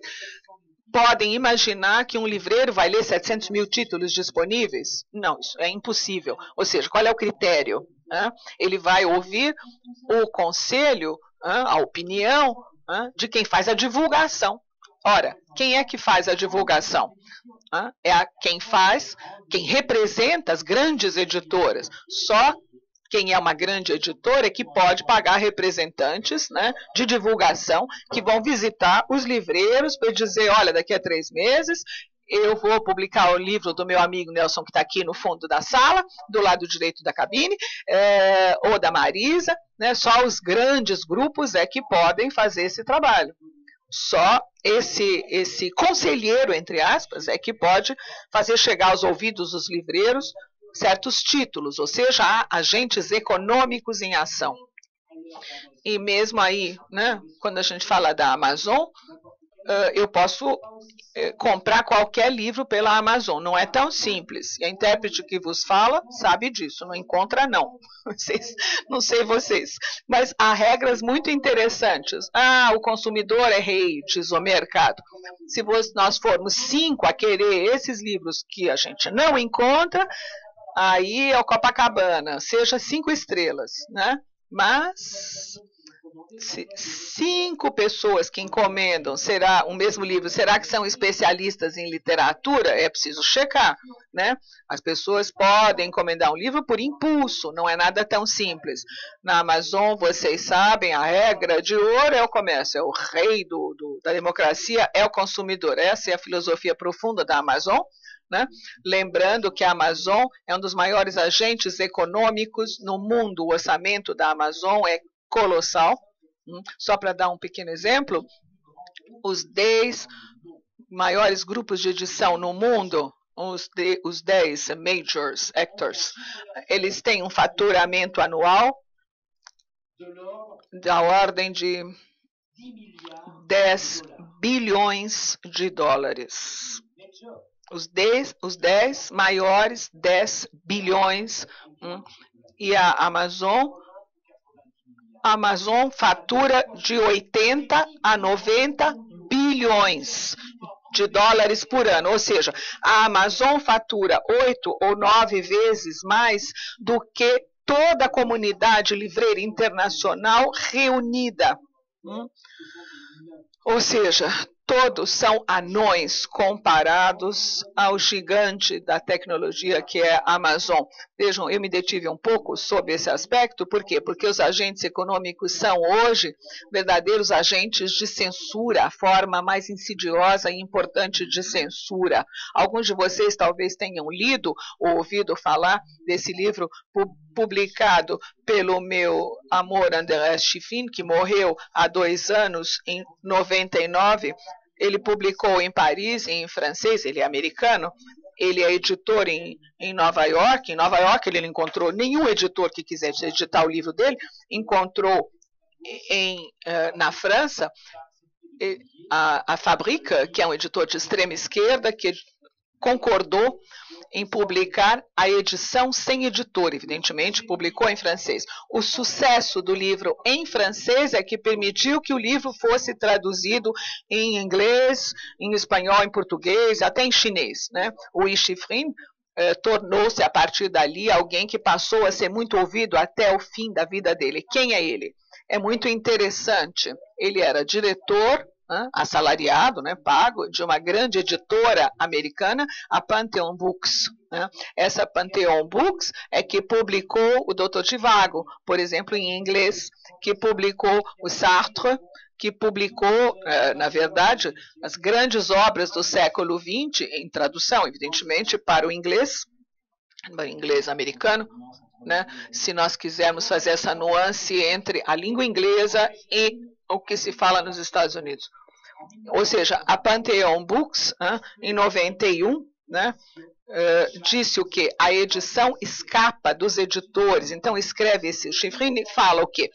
S2: podem imaginar que um livreiro vai ler 700 mil títulos disponíveis? Não, isso é impossível. Ou seja, qual é o critério? Ele vai ouvir o conselho, a opinião de quem faz a divulgação. Ora, quem é que faz a divulgação? É quem representa as grandes editoras. Só quem é uma grande editora é que pode pagar representantes, né, de divulgação que vão visitar os livreiros para dizer, olha, daqui a 3 meses eu vou publicar o livro do meu amigo Nelson, que está aqui no fundo da sala, do lado direito da cabine, ou da Marisa, né, só os grandes grupos é que podem fazer esse trabalho. Só esse conselheiro, entre aspas, é que pode fazer chegar aos ouvidos dos livreiros certos títulos, ou seja, há agentes econômicos em ação. E mesmo aí, né, quando a gente fala da Amazon, eu posso comprar qualquer livro pela Amazon. Não é tão simples. E a intérprete que vos fala sabe disso. Não encontra, não. Não sei vocês. Mas há regras muito interessantes. O consumidor é rei, diz o mercado. Se nós formos 5 a querer esses livros que a gente não encontra, aí é o Copacabana. Seja 5 estrelas, né? Mas 5 pessoas que encomendam o mesmo livro, será que são especialistas em literatura? É preciso checar, né? As pessoas podem encomendar um livro por impulso, não é nada tão simples. Na Amazon, vocês sabem, a regra de ouro é o comércio, é o rei da democracia, é o consumidor. Essa é a filosofia profunda da Amazon. Né? Lembrando que a Amazon é um dos maiores agentes econômicos no mundo. O orçamento da Amazon é colossal. Só para dar um pequeno exemplo, os 10 maiores grupos de edição no mundo, os 10 majors actors, eles têm um faturamento anual da ordem de 10 bilhões de dólares. Os 10 maiores, 10 bilhões. E a Amazon fatura de 80 a 90 bilhões de dólares por ano. Ou seja, a Amazon fatura 8 ou 9 vezes mais do que toda a comunidade livreira internacional reunida. Ou seja, todos são anões comparados ao gigante da tecnologia que é a Amazon. Vejam, eu me detive um pouco sobre esse aspecto. Por quê? Porque os agentes econômicos são hoje verdadeiros agentes de censura, a forma mais insidiosa e importante de censura. Alguns de vocês talvez tenham lido ou ouvido falar desse livro publicado pelo meu amor André Chiffin, que morreu há 2 anos, em 99. Ele publicou em Paris, em francês, ele é americano, ele é editor em Nova York. Em Nova York ele não encontrou nenhum editor que quisesse editar o livro dele, encontrou na França a Fabrique, que é um editor de extrema esquerda, que concordou em publicar a edição sem editor, evidentemente, publicou em francês. O sucesso do livro em francês é que permitiu que o livro fosse traduzido em inglês, em espanhol, em português, até em chinês, né? O Chiffrin tornou-se, a partir dali, alguém que passou a ser muito ouvido até o fim da vida dele. Quem é ele? É muito interessante. Ele era diretor assalariado, né, pago, de uma grande editora americana, a Pantheon Books. Né? Essa Pantheon Books é que publicou o Dr. Zhivago, por exemplo, em inglês, que publicou o Sartre, que publicou, na verdade, as grandes obras do século XX, em tradução, evidentemente, para o inglês americano, né? Se nós quisermos fazer essa nuance entre a língua inglesa e o que se fala nos Estados Unidos. Ou seja, a Pantheon Books, em 91, né, disse o quê? A edição escapa dos editores. Então, escreve esse Shifrin e fala o quê?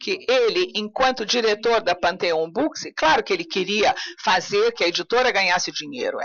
S2: Que ele, enquanto diretor da Pantheon Books, claro que ele queria fazer que a editora ganhasse dinheiro.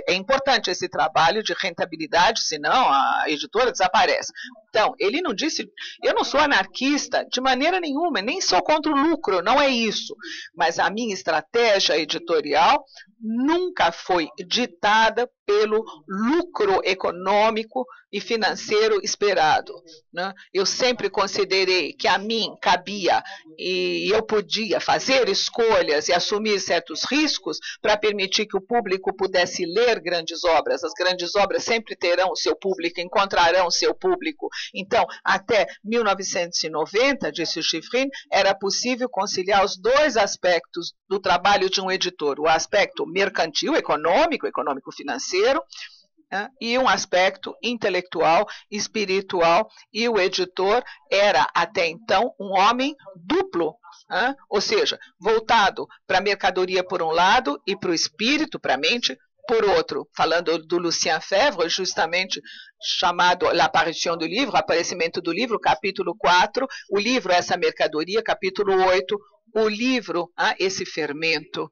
S2: É importante esse trabalho de rentabilidade, senão a editora desaparece. Então, ele não disse, eu não sou anarquista de maneira nenhuma, nem sou contra o lucro, não é isso. Mas a minha estratégia editorial nunca foi ditada pelo lucro econômico e financeiro esperado. Né? Eu sempre considerei que a mim cabia e eu podia fazer escolhas e assumir certos riscos para permitir que o público pudesse ler grandes obras. As grandes obras sempre terão o seu público, encontrarão o seu público. Então, até 1990, disse o Shifrin, era possível conciliar os dois aspectos do trabalho de um editor, o aspecto mercantil, econômico-financeiro, e um aspecto intelectual, espiritual, e o editor era, até então, um homem duplo, ou seja, voltado para a mercadoria por um lado e para o espírito, para a mente, por outro. Falando do Lucien Febvre, justamente chamado L'apparition do livro, Aparecimento do livro, capítulo 4, o livro Essa Mercadoria, capítulo 8, o livro Esse Fermento.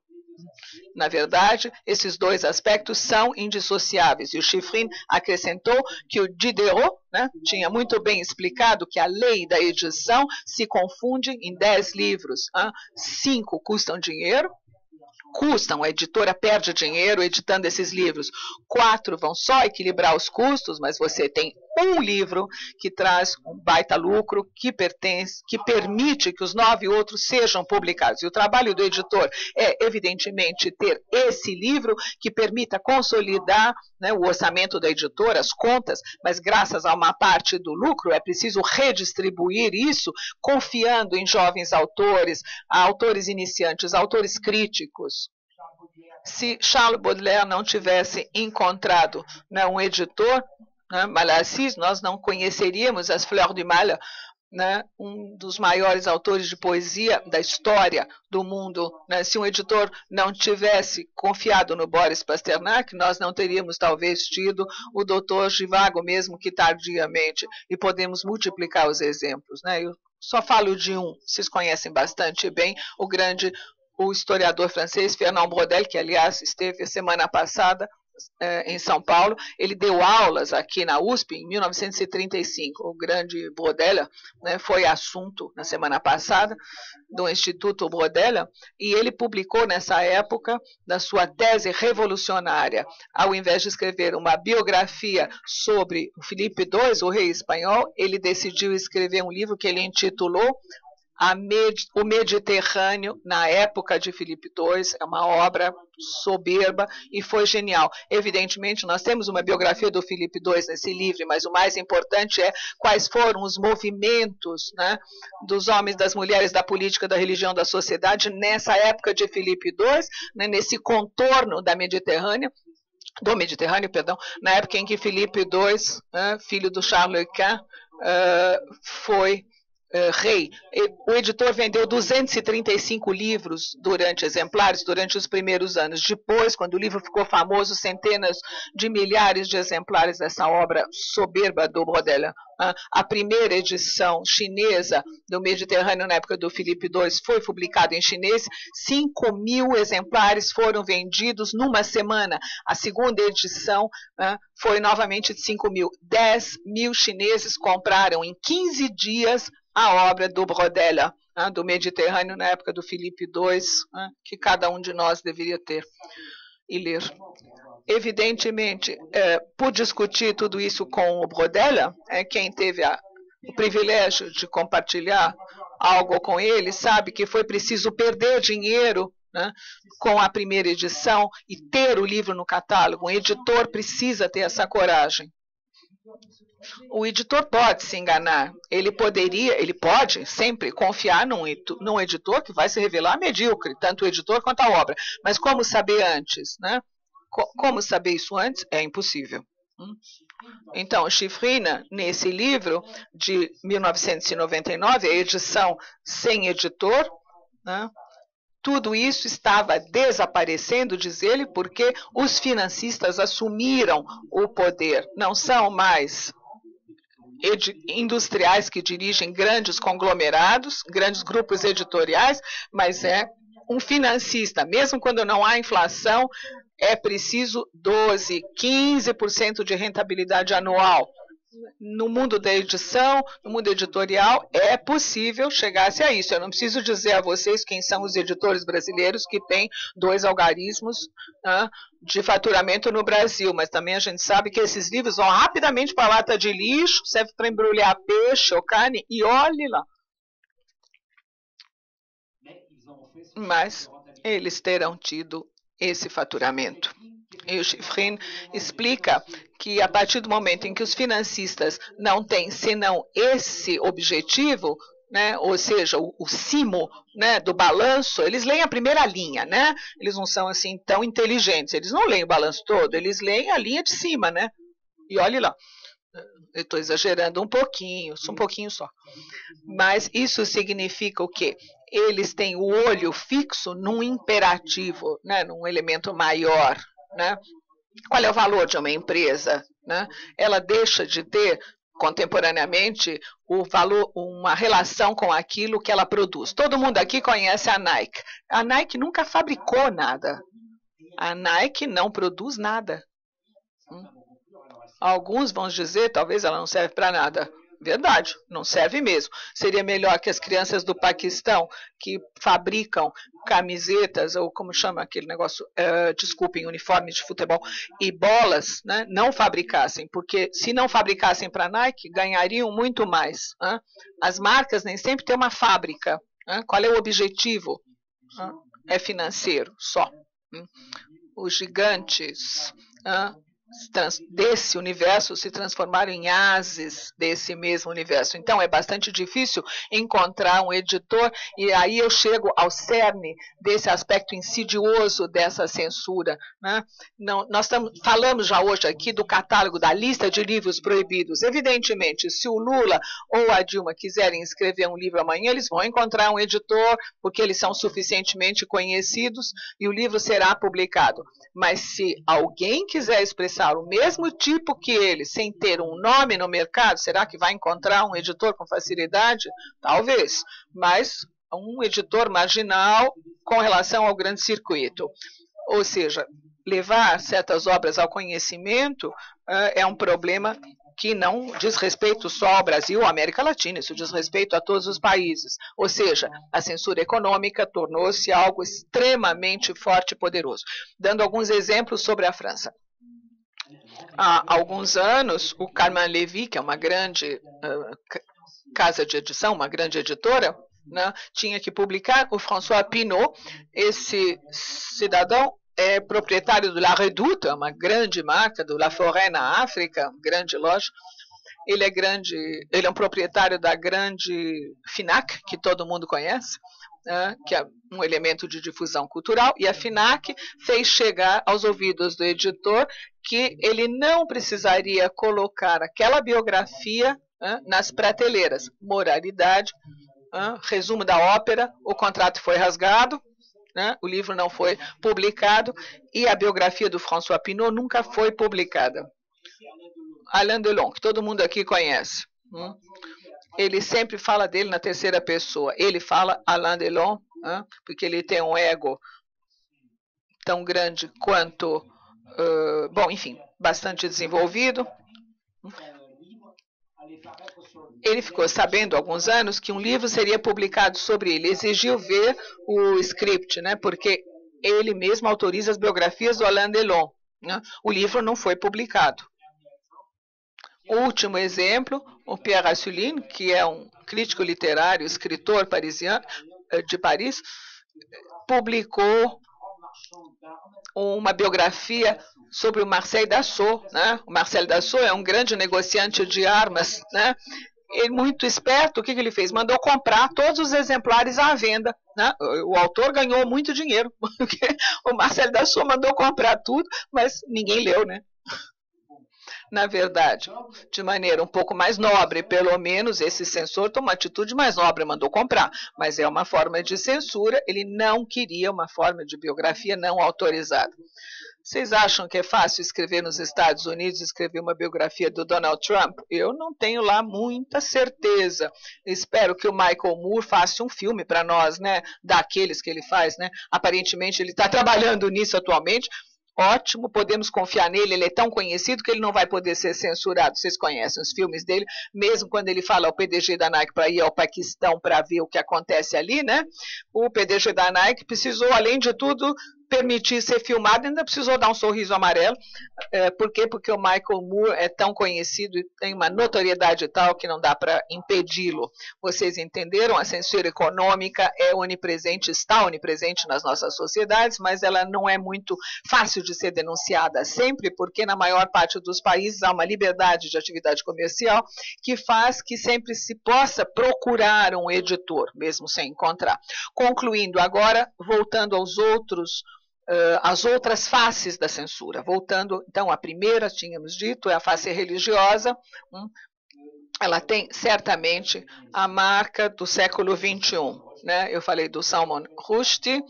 S2: Na verdade, esses dois aspectos são indissociáveis. E o Shifrin acrescentou que o Diderot, né, tinha muito bem explicado que a lei da edição se confunde em 10 livros. 5 custam dinheiro, a editora perde dinheiro editando esses livros. 4 vão só equilibrar os custos, mas você tem um livro que traz um baita lucro, que permite que os 9 outros sejam publicados. E o trabalho do editor é, evidentemente, ter esse livro que permita consolidar, né, o orçamento da editora, as contas, mas graças a uma parte do lucro é preciso redistribuir isso, confiando em jovens autores, autores iniciantes, autores críticos. Se Charles Baudelaire não tivesse encontrado, né, um editor, Malassis, nós não conheceríamos as Fleurs du Mal, né, um dos maiores autores de poesia da história do mundo. Né? Se um editor não tivesse confiado no Boris Pasternak, nós não teríamos talvez tido o Dr. Zhivago, mesmo que tardiamente, e podemos multiplicar os exemplos. Né? Eu só falo de um, vocês conhecem bastante bem, o historiador francês Fernand Braudel, que aliás esteve semana passada em São Paulo. Ele deu aulas aqui na USP em 1935. O grande Braudel, né, foi assunto na semana passada do Instituto Braudel, e ele publicou nessa época da sua tese revolucionária. Ao invés de escrever uma biografia sobre o Filipe II, o rei espanhol, ele decidiu escrever um livro que ele intitulou O Mediterrâneo na época de Filipe II. É uma obra soberba e foi genial. Evidentemente, nós temos uma biografia do Filipe II nesse livro, mas o mais importante é quais foram os movimentos, né, dos homens, das mulheres, da política, da religião, da sociedade nessa época de Filipe II, né, nesse contorno do Mediterrâneo, na época em que Filipe II, filho do Charles Quint, foi rei. O editor vendeu 235 livros exemplares durante os primeiros anos. Depois, quando o livro ficou famoso, centenas de milhares de exemplares dessa obra soberba do Braudel. A primeira edição chinesa do Mediterrâneo na época do Filipe II foi publicada em chinês. 5.000 exemplares foram vendidos numa semana. A segunda edição foi novamente de 5.000. 10.000 chineses compraram em 15 dias a obra do Braudel, do Mediterrâneo na época do Filipe II, que cada um de nós deveria ter e ler. Evidentemente, por discutir tudo isso com o Braudel, quem teve o privilégio de compartilhar algo com ele sabe que foi preciso perder dinheiro né, com a primeira edição e ter o livro no catálogo. Um editor precisa ter essa coragem. O editor pode se enganar, ele pode sempre confiar num editor que vai se revelar medíocre, tanto o editor quanto a obra. Mas como saber antes, né? Como saber isso antes? É impossível. Então, Shifrina, nesse livro de 1999, a edição sem editor, né? Tudo isso estava desaparecendo, diz ele, porque os financistas assumiram o poder. Não são mais industriais que dirigem grandes conglomerados, grandes grupos editoriais, mas é um financista. Mesmo quando não há inflação, é preciso 12%, 15% de rentabilidade anual. No mundo da edição, no mundo editorial, é possível chegar-se a isso. Eu não preciso dizer a vocês quem são os editores brasileiros que têm 2 algarismos de faturamento no Brasil, mas também a gente sabe que esses livros vão rapidamente para a lata de lixo, serve para embrulhar peixe ou carne, e olhe lá. Mas eles terão tido esse faturamento. E o Shifrin explica que a partir do momento em que os financistas não têm senão esse objetivo, né, ou seja, o cimo, né, do balanço, eles leem a primeira linha, né? Eles não são assim tão inteligentes, eles não leem o balanço todo, eles leem a linha de cima, né? E olhe lá, eu estou exagerando um pouquinho só. Mas isso significa o quê? Eles têm o olho fixo num imperativo, né, num elemento maior, né? Qual é o valor de uma empresa, né? Ela deixa de ter contemporaneamente o valor, uma relação com aquilo que ela produz. Todo mundo aqui conhece a Nike. A Nike nunca fabricou nada. A Nike não produz nada. Alguns vão dizer, talvez ela não serve para nada. Verdade, não serve mesmo. Seria melhor que as crianças do Paquistão, que fabricam camisetas, ou como chama aquele negócio, desculpem, uniformes de futebol, e bolas, né, não fabricassem, porque se não fabricassem para a Nike, ganhariam muito mais. As marcas nem sempre têm uma fábrica. Qual é o objetivo? É financeiro, só. Os gigantes desse universo se transformaram em ases desse mesmo universo. Então, é bastante difícil encontrar um editor, e aí eu chego ao cerne desse aspecto insidioso dessa censura, né? Não, nós falamos já hoje aqui do catálogo, da lista de livros proibidos. Evidentemente, se o Lula ou a Dilma quiserem escrever um livro amanhã, eles vão encontrar um editor, porque eles são suficientemente conhecidos, e o livro será publicado. Mas se alguém quiser expressar o mesmo tipo que ele, sem ter um nome no mercado, será que vai encontrar um editor com facilidade? Talvez, mas um editor marginal com relação ao grande circuito. Ou seja, levar certas obras ao conhecimento é um problema que não diz respeito só ao Brasil ou à América Latina, isso diz respeito a todos os países. Ou seja, a censura econômica tornou-se algo extremamente forte e poderoso. Dando alguns exemplos sobre a França. Há alguns anos, o Carman Levy, que é uma grande casa de edição, uma grande editora, né, tinha que publicar o François Pinault. Esse cidadão é proprietário do La Redoute, uma grande marca, do La Forêt na África, grande loja. Ele é um proprietário da grande FINAC, que todo mundo conhece, que é um elemento de difusão cultural, e a FINAC fez chegar aos ouvidos do editor que ele não precisaria colocar aquela biografia nas prateleiras. Moralidade, resumo da ópera, o contrato foi rasgado, o livro não foi publicado, e a biografia do François Pinault nunca foi publicada. Alain Delon, que todo mundo aqui conhece. Ele sempre fala dele na terceira pessoa. Ele fala Alain Delon, porque ele tem um ego tão grande quanto, bom, enfim, bastante desenvolvido. Ele ficou sabendo há alguns anos que um livro seria publicado sobre ele. Exigiu ver o script, né, porque ele mesmo autoriza as biografias do Alain Delon. O livro não foi publicado. O último exemplo, o Pierre Assouline, que é um crítico literário, escritor parisiano, de Paris, publicou uma biografia sobre o Marcel Dassault, né? O Marcel Dassault é um grande negociante de armas, né? Ele, muito esperto, o que ele fez? Mandou comprar todos os exemplares à venda, né? O autor ganhou muito dinheiro, porque o Marcel Dassault mandou comprar tudo, mas ninguém leu, né? Na verdade, de maneira um pouco mais nobre, pelo menos esse censor tomou uma atitude mais nobre, mandou comprar, mas é uma forma de censura, ele não queria uma forma de biografia não autorizada. Vocês acham que é fácil escrever nos Estados Unidos, escrever uma biografia do Donald Trump? Eu não tenho lá muita certeza. Espero que o Michael Moore faça um filme para nós, né? Daqueles que ele faz, né? Aparentemente ele está trabalhando nisso atualmente. Ótimo, podemos confiar nele, ele é tão conhecido que ele não vai poder ser censurado. Vocês conhecem os filmes dele, mesmo quando ele fala ao PDG da Nike para ir ao Paquistão para ver o que acontece ali, né? O PDG da Nike precisou, além de tudo, permitir ser filmado, ainda precisou dar um sorriso amarelo. Por quê? Porque o Michael Moore é tão conhecido e tem uma notoriedade tal que não dá para impedi-lo. Vocês entenderam? A censura econômica é onipresente, está onipresente nas nossas sociedades, mas ela não é muito fácil de ser denunciada sempre, porque na maior parte dos países há uma liberdade de atividade comercial que faz que sempre se possa procurar um editor, mesmo sem encontrar. Concluindo agora, voltando aos outros as outras faces da censura. Voltando, então, a primeira, tínhamos dito, é a face religiosa. Ela tem, certamente, a marca do século XXI. Né? Eu falei do Salman Rushdie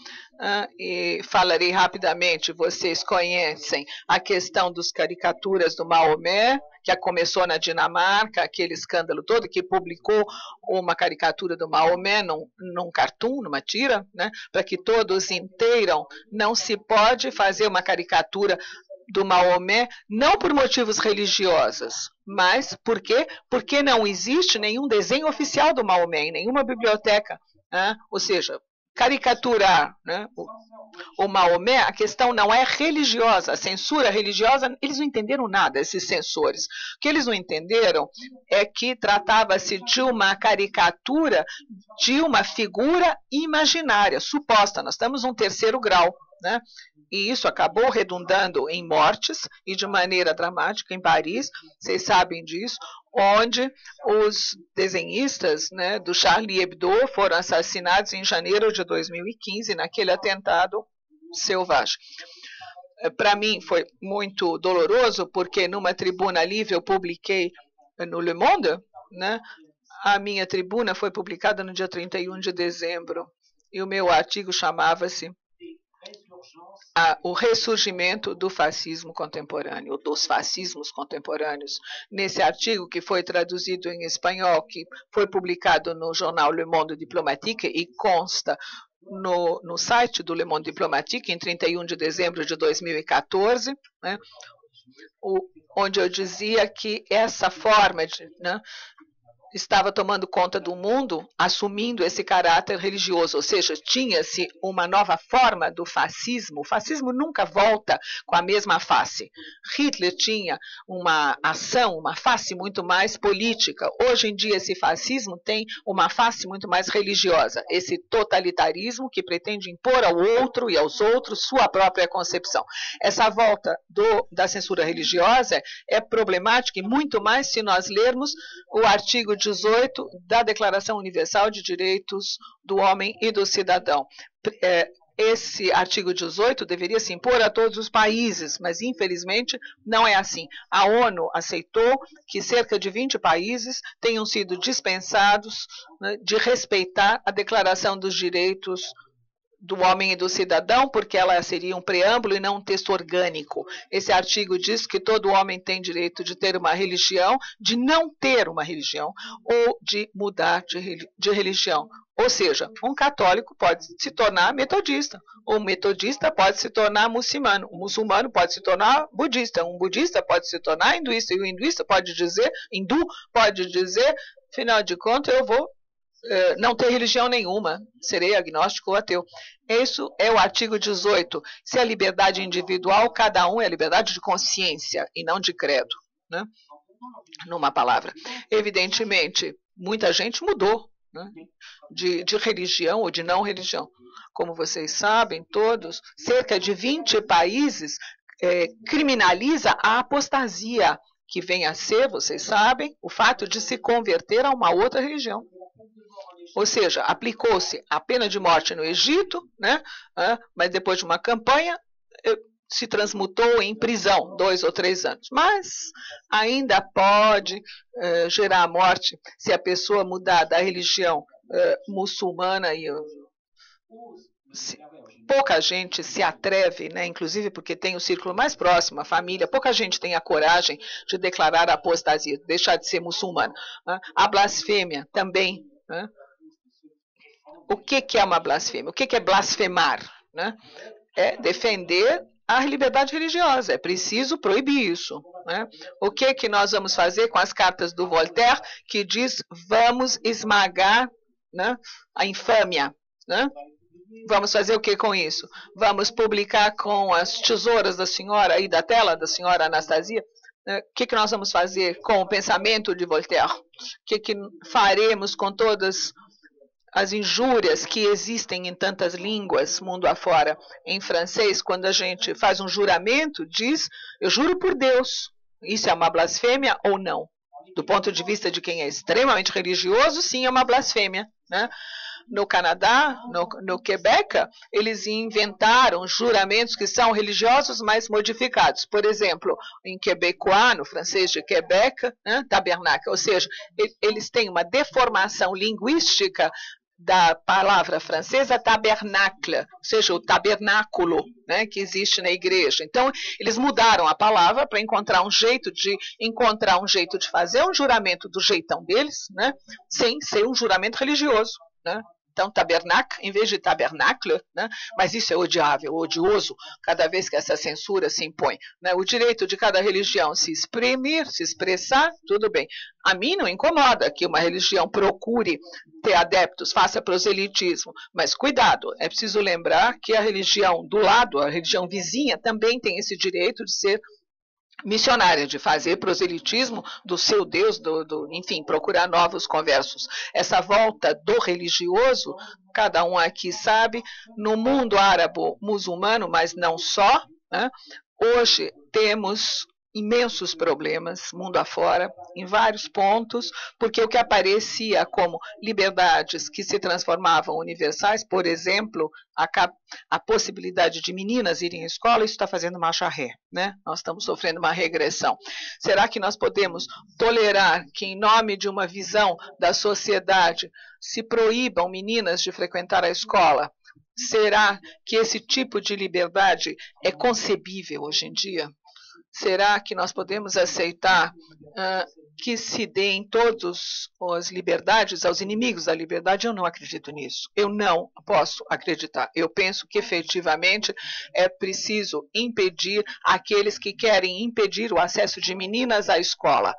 S2: e falarei rapidamente. Vocês conhecem a questão das caricaturas do Maomé, que começou na Dinamarca, aquele escândalo todo, que publicou uma caricatura do Maomé num cartoon, numa tira, né? Para que todos entendam, não se pode fazer uma caricatura do Maomé, não por motivos religiosos, mas por quê? Porque não existe nenhum desenho oficial do Maomé em nenhuma biblioteca. Ou seja, caricaturar, né, o Maomé, a questão não é religiosa, a censura religiosa, eles não entenderam nada, esses censores. O que eles não entenderam é que tratava-se de uma caricatura de uma figura imaginária, suposta. Nós estamos num terceiro grau, né? E isso acabou redundando em mortes, e de maneira dramática em Paris, vocês sabem disso, onde os desenhistas, né, do Charlie Hebdo foram assassinados em janeiro de 2015, naquele atentado selvagem. Para mim foi muito doloroso, porque numa tribuna livre eu publiquei no Le Monde, né, a minha tribuna foi publicada no dia 31 de dezembro, e o meu artigo chamava-se o ressurgimento do fascismo contemporâneo, dos fascismos contemporâneos. Nesse artigo, que foi traduzido em espanhol, que foi publicado no jornal Le Monde Diplomatique e consta no site do Le Monde Diplomatique, em 31 de dezembro de 2014, né, onde eu dizia que essa forma de... Né, estava tomando conta do mundo, assumindo esse caráter religioso, ou seja, tinha-se uma nova forma do fascismo. O fascismo nunca volta com a mesma face. Hitler tinha uma ação, uma face muito mais política. Hoje em dia esse fascismo tem uma face muito mais religiosa, esse totalitarismo que pretende impor ao outro e aos outros sua própria concepção. Essa volta da censura religiosa é problemática, e muito mais se nós lermos o artigo 18 da Declaração Universal de Direitos do Homem e do Cidadão. Esse artigo 18 deveria se impor a todos os países, mas infelizmente não é assim. A ONU aceitou que cerca de 20 países tenham sido dispensados, né, de respeitar a Declaração dos Direitos do Homem e do Cidadão, porque ela seria um preâmbulo e não um texto orgânico. Esse artigo diz que todo homem tem direito de ter uma religião, de não ter uma religião, ou de mudar de religião. Ou seja, um católico pode se tornar metodista, um metodista pode se tornar muçulmano, um muçulmano pode se tornar budista, um budista pode se tornar hinduísta, e o hindu pode dizer, afinal de contas, eu vou não ter religião nenhuma, serei agnóstico ou ateu. Isso é o artigo 18. Se a liberdade individual, cada um é a liberdade de consciência e não de credo, né? Numa palavra. Evidentemente, muita gente mudou né, de religião ou de não religião. Como vocês sabem, todos, cerca de 20 países criminaliza a apostasia, que vem a ser, vocês sabem, o fato de se converter a uma outra religião. Ou seja, aplicou-se a pena de morte no Egito, né, mas depois de uma campanha se transmutou em prisão, 2 ou 3 anos. Mas ainda pode gerar a morte se a pessoa mudar da religião muçulmana. Pouca gente se atreve, né, inclusive porque tem o círculo mais próximo, a família, pouca gente tem a coragem de declarar a apostasia, deixar de ser muçulmano. A blasfêmia também. Né? O que é uma blasfêmia? O que é blasfemar? Né? É defender a liberdade religiosa. É preciso proibir isso. Né? O que nós vamos fazer com as cartas do Voltaire, que diz vamos esmagar, né, a infâmia? Né? Vamos fazer o que com isso? Vamos publicar com as tesouras da senhora aí da tela, da senhora Anastasia? O que nós vamos fazer com o pensamento de Voltaire? O que faremos com todas as injúrias que existem em tantas línguas mundo afora? Em francês, quando a gente faz um juramento, diz, eu juro por Deus. Isso é uma blasfêmia ou não? Do ponto de vista de quem é extremamente religioso, sim, é uma blasfêmia. Né? No Canadá, no Quebec, eles inventaram juramentos que são religiosos, mas modificados. Por exemplo, em quebecois, no francês de Quebec, né, tabernacle, ou seja, eles têm uma deformação linguística da palavra francesa tabernacle, ou seja, o tabernáculo, né, que existe na igreja. Então, eles mudaram a palavra para encontrar um jeito de fazer um juramento do jeitão deles, né, sem ser um juramento religioso. Né? Então, tabernacle, em vez de tabernáculo, né? Mas isso é odiável, odioso, cada vez que essa censura se impõe. Né? O direito de cada religião se exprimir, se expressar, tudo bem. A mim não incomoda que uma religião procure ter adeptos, faça proselitismo, mas cuidado, é preciso lembrar que a religião do lado, a religião vizinha, também tem esse direito de ser missionária, de fazer proselitismo do seu Deus, enfim, procurar novos conversos. Essa volta do religioso, cada um aqui sabe, no mundo árabo-muçulmano, mas não só, né, hoje temos imensos problemas, mundo afora, em vários pontos, porque o que aparecia como liberdades que se transformavam universais, por exemplo, a possibilidade de meninas irem à escola, isso está fazendo marcha ré, né? Nós estamos sofrendo uma regressão. Será que nós podemos tolerar que, em nome de uma visão da sociedade, se proíbam meninas de frequentar a escola? Será que esse tipo de liberdade é concebível hoje em dia? Será que nós podemos aceitar que se deem todas as liberdades aos inimigos da liberdade? Eu não acredito nisso. Eu não posso acreditar. Eu penso que efetivamente é preciso impedir aqueles que querem impedir o acesso de meninas à escola.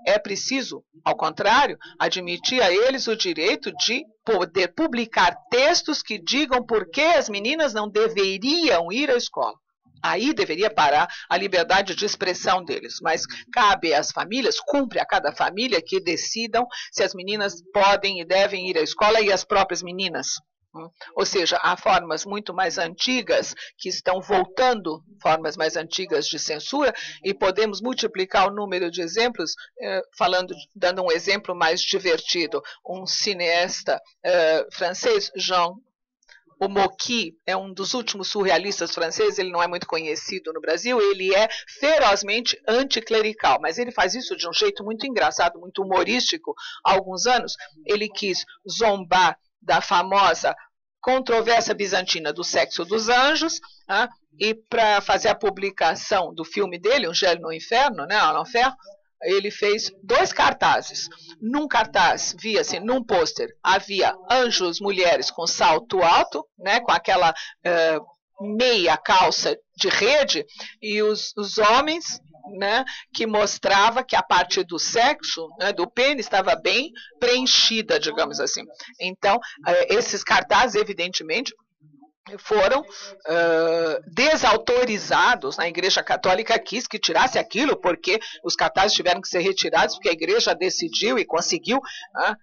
S2: É preciso, ao contrário, admitir a eles o direito de poder publicar textos que digam por que as meninas não deveriam ir à escola. Aí deveria parar a liberdade de expressão deles, mas cabe às famílias, cumpre a cada família que decidam se as meninas podem e devem ir à escola e as próprias meninas. Ou seja, há formas muito mais antigas que estão voltando, formas mais antigas de censura, e podemos multiplicar o número de exemplos, dando um exemplo mais divertido. Um cineasta francês, Jean O Mocky é um dos últimos surrealistas franceses, ele não é muito conhecido no Brasil, ele é ferozmente anticlerical, mas ele faz isso de um jeito muito engraçado, muito humorístico. Há alguns anos, ele quis zombar da famosa controvérsia bizantina do sexo dos anjos, e para fazer a publicação do filme dele, Um Gelo no Inferno, né, l'Enfer, ele fez 2 cartazes. Num cartaz, via-se, num pôster, havia anjos, mulheres com salto alto, né, com aquela meia calça de rede, e os homens, né, que mostrava que a parte do sexo, né, do pênis, estava bem preenchida, digamos assim. Então, esses cartazes, evidentemente, foram desautorizados. A Igreja Católica quis que tirasse aquilo, porque os cartazes tiveram que ser retirados, porque a Igreja decidiu e conseguiu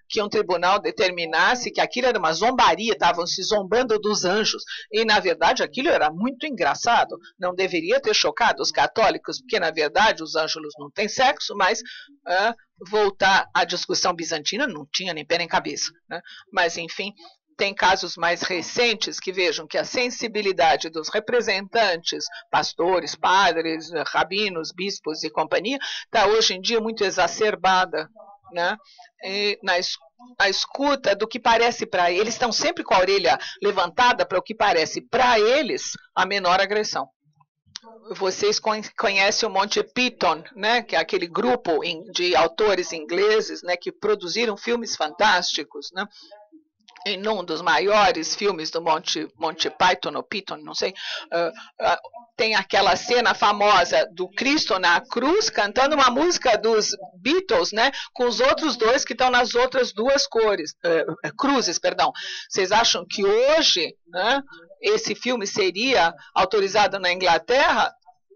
S2: que um tribunal determinasse que aquilo era uma zombaria, estavam se zombando dos anjos. E, na verdade, aquilo era muito engraçado. Não deveria ter chocado os católicos, porque, na verdade, os anjos não têm sexo, mas voltar à discussão bizantina não tinha nem pé nem cabeça. Né? Mas, enfim, tem casos mais recentes que vejam que a sensibilidade dos representantes, pastores, padres, rabinos, bispos e companhia, está hoje em dia muito exacerbada, né? E a escuta do que parece para eles, estão sempre com a orelha levantada para o que parece para eles a menor agressão. Vocês conhecem o Monty Python, né, que é aquele grupo de autores ingleses, né, que produziram filmes fantásticos, né? Em um dos maiores filmes do Monty Python, ou Python, não sei, tem aquela cena famosa do Cristo na cruz cantando uma música dos Beatles, né, com os outros dois que estão nas outras duas cruzes, perdão. Vocês acham que hoje, né, esse filme seria autorizado na Inglaterra?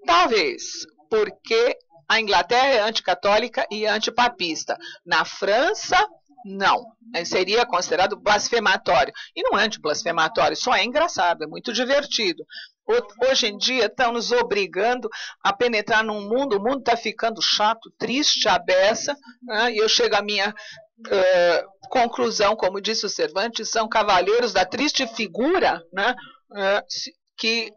S2: Talvez, porque a Inglaterra é anticatólica e antipapista. Na França, não, seria considerado blasfematório. E não é anti-blasfematório, só é engraçado, é muito divertido. Hoje em dia estão nos obrigando a penetrar num mundo, o mundo está ficando chato, triste, à beça, né? E eu chego à minha conclusão, como disse o Cervantes, são cavaleiros da triste figura, né? Que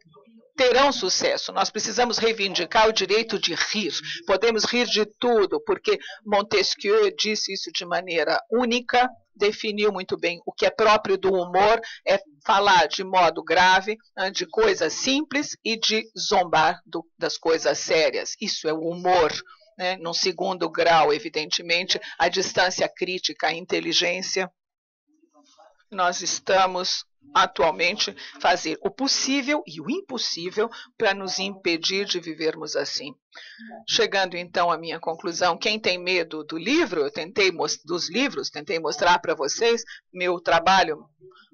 S2: terão sucesso. Nós precisamos reivindicar o direito de rir. Podemos rir de tudo, porque Montesquieu disse isso de maneira única, definiu muito bem o que é próprio do humor, é falar de modo grave, de coisas simples e de zombar das coisas sérias. Isso é o humor. Né? Num segundo grau, evidentemente, a distância crítica, a inteligência. Nós estamos atualmente fazer o possível e o impossível para nos impedir de vivermos assim. Chegando então à minha conclusão, quem tem medo do livro, dos livros, tentei mostrar para vocês, meu trabalho,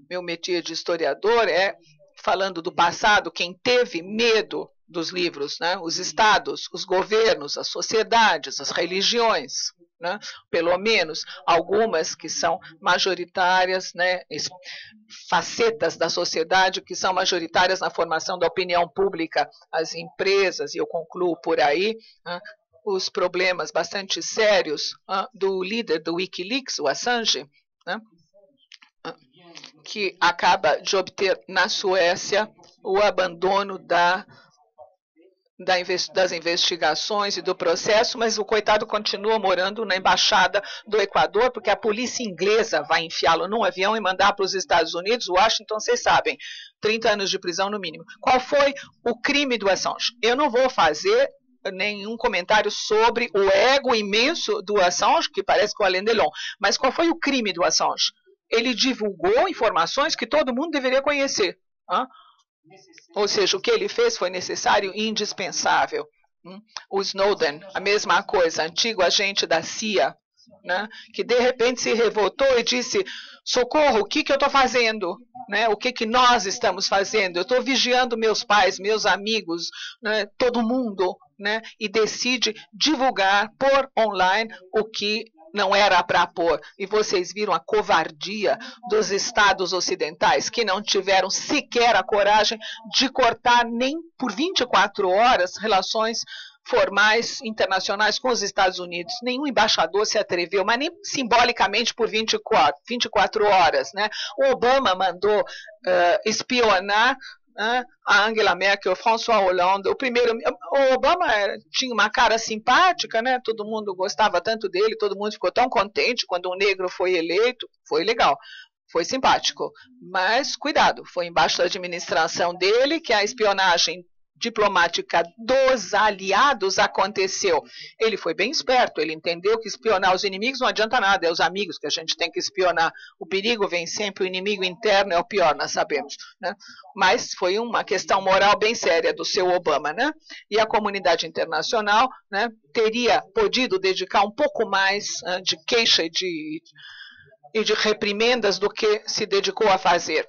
S2: meu métier de historiador é falando do passado, quem teve medo dos livros, né? Os estados, os governos, as sociedades, as religiões, né? Pelo menos algumas que são majoritárias, né? Facetas da sociedade que são majoritárias na formação da opinião pública, as empresas, e eu concluo por aí, né? Os problemas bastante sérios do líder do Wikileaks, o Assange, né? Que acaba de obter na Suécia o abandono das investigações e do processo, mas o coitado continua morando na embaixada do Equador, porque a polícia inglesa vai enfiá-lo num avião e mandar para os Estados Unidos, Washington, vocês sabem, 30 anos de prisão no mínimo. Qual foi o crime do Assange? Eu não vou fazer nenhum comentário sobre o ego imenso do Assange, que parece com o Alain Delon, mas qual foi o crime do Assange? Ele divulgou informações que todo mundo deveria conhecer. Ou seja, o que ele fez foi necessário e indispensável. O Snowden, a mesma coisa, antigo agente da CIA, né, que de repente se revoltou e disse, socorro, o que eu estou fazendo? Né, o que nós estamos fazendo? Eu estou vigiando meus pais, meus amigos, né, todo mundo, né, e decide divulgar por online o que não era para pôr. E vocês viram a covardia dos estados ocidentais, que não tiveram sequer a coragem de cortar nem por 24 horas relações formais internacionais com os Estados Unidos. Nenhum embaixador se atreveu, mas nem simbolicamente por 24 horas. Né? O Obama mandou espionar a Angela Merkel, François Hollande, o Obama tinha uma cara simpática, né? Todo mundo gostava tanto dele, todo mundo ficou tão contente quando um negro foi eleito, foi legal, foi simpático, mas cuidado, foi embaixo da administração dele que a espionagem diplomática dos aliados aconteceu. Ele foi bem esperto, ele entendeu que espionar os inimigos não adianta nada, é os amigos que a gente tem que espionar. O perigo vem sempre, o inimigo interno é o pior, nós sabemos. Né? Mas foi uma questão moral bem séria do seu Obama. Né? E a comunidade internacional, né, teria podido dedicar um pouco mais de queixa e de reprimendas do que se dedicou a fazer.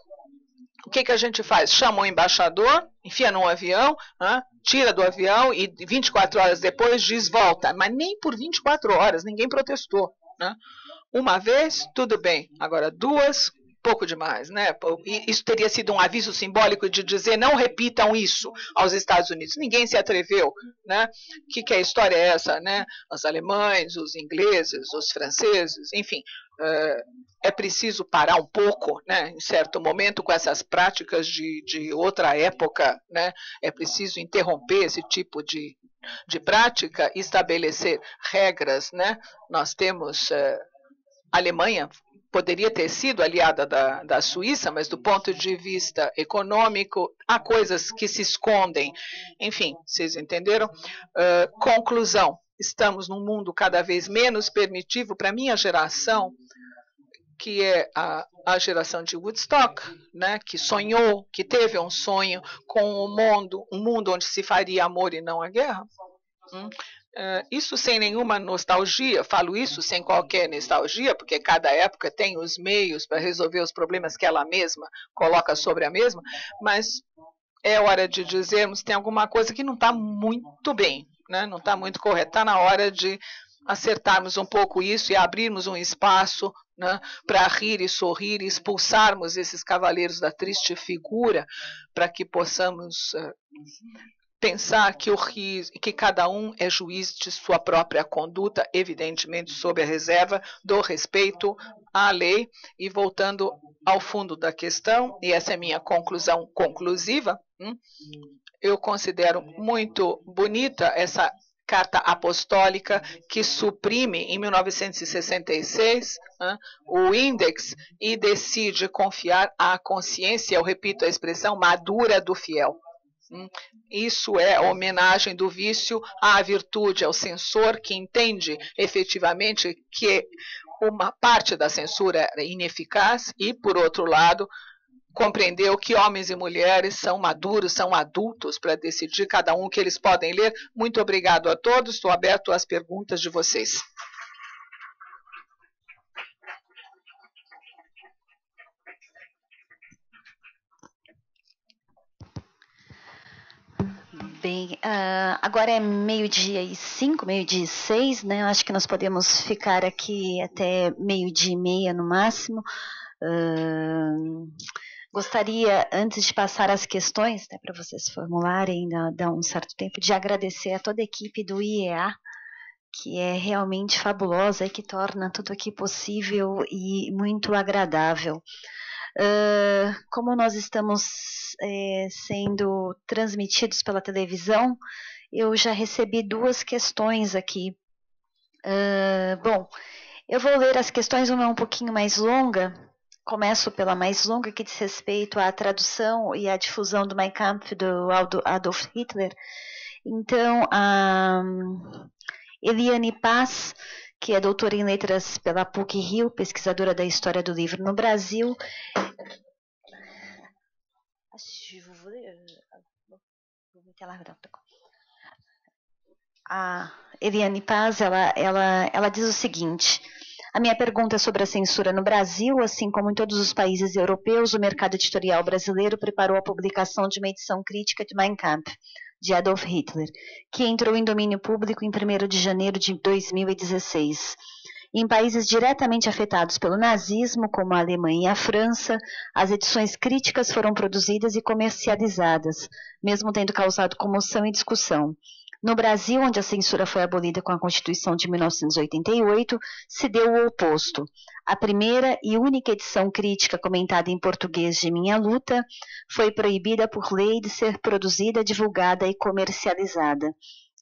S2: o que a gente faz? Chama o embaixador, enfia num avião, tira do avião e 24 horas depois diz volta. Mas nem por 24 horas, ninguém protestou. Uma vez, tudo bem. Agora, duas, pouco demais, né? Isso teria sido um aviso simbólico de dizer não repitam isso aos Estados Unidos. Ninguém se atreveu, né? Que a história é essa, né? Os alemães, os ingleses, os franceses, enfim, é preciso parar um pouco, né? Em certo momento com essas práticas de outra época, né? É preciso interromper esse tipo de prática e estabelecer regras, né? Nós temos a Alemanha poderia ter sido aliada da Suíça, mas do ponto de vista econômico, há coisas que se escondem. Enfim, vocês entenderam? Conclusão, estamos num mundo cada vez menos permitivo para a minha geração, que é a geração de Woodstock, né, que sonhou, que teve um sonho com um mundo onde se faria amor e não a guerra. Isso sem nenhuma nostalgia, falo isso sem qualquer nostalgia, porque cada época tem os meios para resolver os problemas que ela mesma coloca sobre a mesma, mas é hora de dizermos, tem alguma coisa que não está muito bem, né? Não está muito correto, está na hora de acertarmos um pouco isso e abrirmos um espaço, né, para rir e sorrir e expulsarmos esses cavaleiros da triste figura, para que possamos pensar que cada um é juiz de sua própria conduta, evidentemente sob a reserva do respeito à lei. E voltando ao fundo da questão, e essa é a minha conclusão conclusiva, eu considero muito bonita essa carta apostólica que suprime, em 1966, o índex e decide confiar à consciência, eu repito a expressão, madura do fiel. Isso é a homenagem do vício à virtude, ao censor que entende efetivamente que uma parte da censura é ineficaz e, por outro lado, compreendeu que homens e mulheres são maduros, são adultos para decidir cada um o que eles podem ler. Muito obrigado a todos, estou aberto às perguntas de vocês.
S1: Bem, agora é 12h05, 12h06, né? Acho que nós podemos ficar aqui até 12h30 no máximo. Gostaria, antes de passar as questões, né, para vocês formularem, dá um certo tempo, de agradecer a toda a equipe do IEA, que é realmente fabulosa e que torna tudo aqui possível e muito agradável. Como nós estamos sendo transmitidos pela televisão, eu já recebi 2 questões aqui. Bom, eu vou ler as questões, uma é um pouquinho mais longa. Começo pela mais longa, que diz respeito à tradução e à difusão do Mein Kampf do Adolf Hitler. Então, a Eliane Paz, que é doutora em letras pela PUC-Rio, pesquisadora da história do livro no Brasil. A Eliane Paz, ela diz o seguinte: a minha pergunta é sobre a censura no Brasil. Assim como em todos os países europeus, o mercado editorial brasileiro preparou a publicação de uma edição crítica de Mein Kampf, de Adolf Hitler, que entrou em domínio público em 1º de janeiro de 2016. Em países diretamente afetados pelo nazismo, como a Alemanha e a França, as edições críticas foram produzidas e comercializadas, mesmo tendo causado comoção e discussão. No Brasil, onde a censura foi abolida com a Constituição de 1988, se deu o oposto. A primeira e única edição crítica comentada em português de Minha Luta foi proibida por lei de ser produzida, divulgada e comercializada.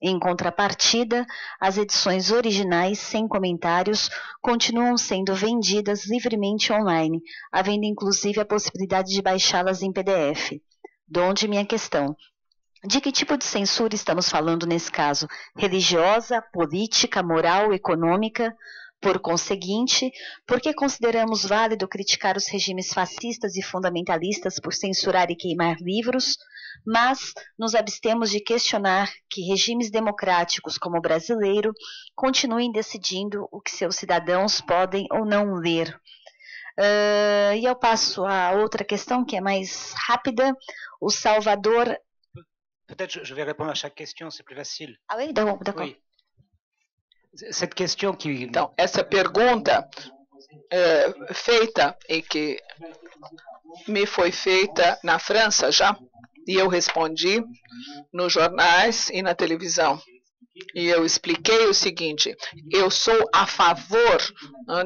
S1: Em contrapartida, as edições originais, sem comentários, continuam sendo vendidas livremente online, havendo inclusive a possibilidade de baixá-las em PDF. Donde minha questão: de que tipo de censura estamos falando nesse caso? Religiosa, política, moral, econômica? Por conseguinte, por que consideramos válido criticar os regimes fascistas e fundamentalistas por censurar e queimar livros, mas nos abstemos de questionar que regimes democráticos como o brasileiro continuem decidindo o que seus cidadãos podem ou não ler? E eu passo a outra questão, que é mais rápida. O Salvador...
S3: Peut-être je vais répondre à chaque question, c'est plus facile.
S1: Ah oui, d'accord.
S3: Oui. Cette question qui...
S2: Então, essa pergunta feita e que me foi feita na França já, e eu respondi nos jornais e na televisão. E eu expliquei o seguinte: eu sou a favor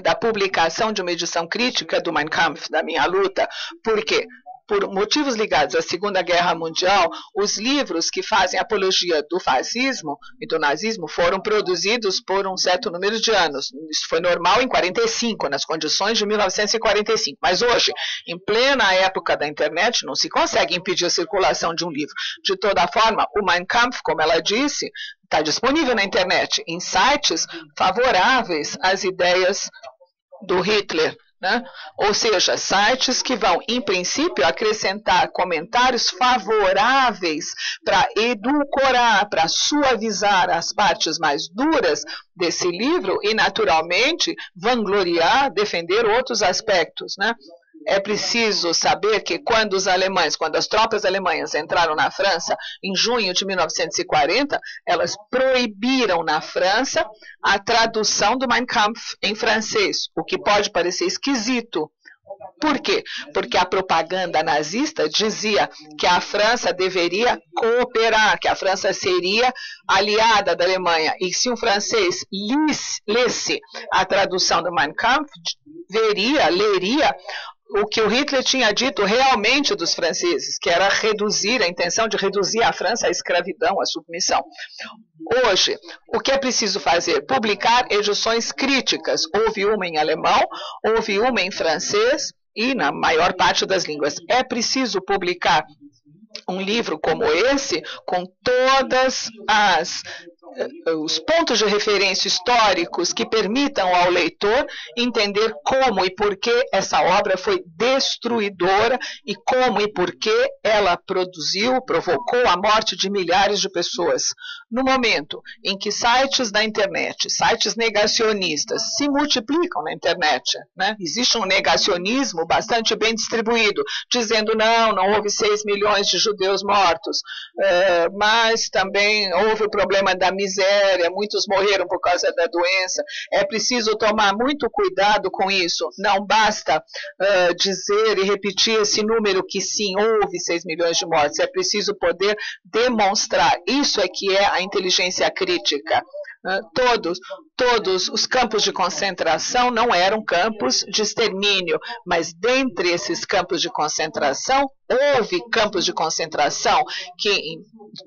S2: da publicação de uma edição crítica do Mein Kampf, da minha luta. Por quê? Por motivos ligados à Segunda Guerra Mundial, os livros que fazem apologia do fascismo e do nazismo foram produzidos por um certo número de anos. Isso foi normal em 45, nas condições de 1945. Mas hoje, em plena época da internet, não se consegue impedir a circulação de um livro. De toda forma, o Mein Kampf, como ela disse, está disponível na internet, em sites favoráveis às ideias do Hitler. Né? Ou seja, sites que vão, em princípio, acrescentar comentários favoráveis para edulcorar, para suavizar as partes mais duras desse livro e, naturalmente, vangloriar, defender outros aspectos. Né? É preciso saber que quando as tropas alemãs entraram na França em junho de 1940, elas proibiram na França a tradução do Mein Kampf em francês, o que pode parecer esquisito. Por quê? Porque a propaganda nazista dizia que a França deveria cooperar, que a França seria aliada da Alemanha. E se um francês lesse a tradução do Mein Kampf, leria o que o Hitler tinha dito realmente dos franceses, que era a intenção de reduzir a França à escravidão, à submissão. Hoje, o que é preciso fazer? Publicar edições críticas. Houve uma em alemão, houve uma em francês e na maior parte das línguas. É preciso publicar um livro como esse, com todas os pontos de referência históricos que permitam ao leitor entender como e por que essa obra foi destruidora e como e por que ela provocou a morte de milhares de pessoas. No momento em que sites da internet, sites negacionistas se multiplicam na internet, né? Existe um negacionismo bastante bem distribuído, dizendo não houve 6 milhões de judeus mortos, mas também houve o problema da miséria, muitos morreram por causa da doença. É preciso tomar muito cuidado com isso. Não basta dizer e repetir esse número que sim, houve 6 milhões de mortes. É preciso poder demonstrar. Isso é que é a inteligência crítica. Todos os campos de concentração não eram campos de extermínio, mas dentre esses campos de concentração, houve campos de concentração que em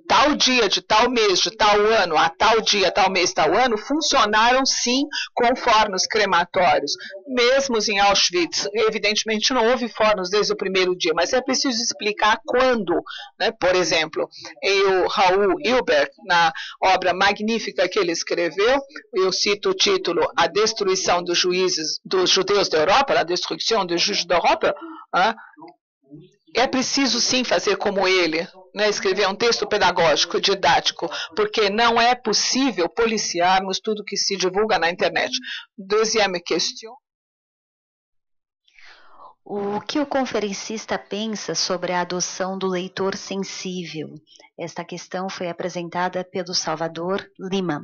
S2: tal dia, de tal mês, de tal ano, a tal dia, tal mês, tal ano, funcionaram sim com fornos crematórios. Mesmo em Auschwitz, evidentemente não houve fornos desde o primeiro dia, mas é preciso explicar quando. Né? Por exemplo, o Raoul Hilberg, na obra magnífica que ele escreveu, eu cito o título A Destruição dos Judeus da Europa, A Destruição dos Judeus da Europa, é preciso sim fazer como ele, né, escrever um texto pedagógico, didático, porque não é possível policiarmos tudo que se divulga na internet. Deuxième question.
S1: O que o conferencista pensa sobre a adoção do leitor sensível? Esta questão foi apresentada pelo Salvador Lima.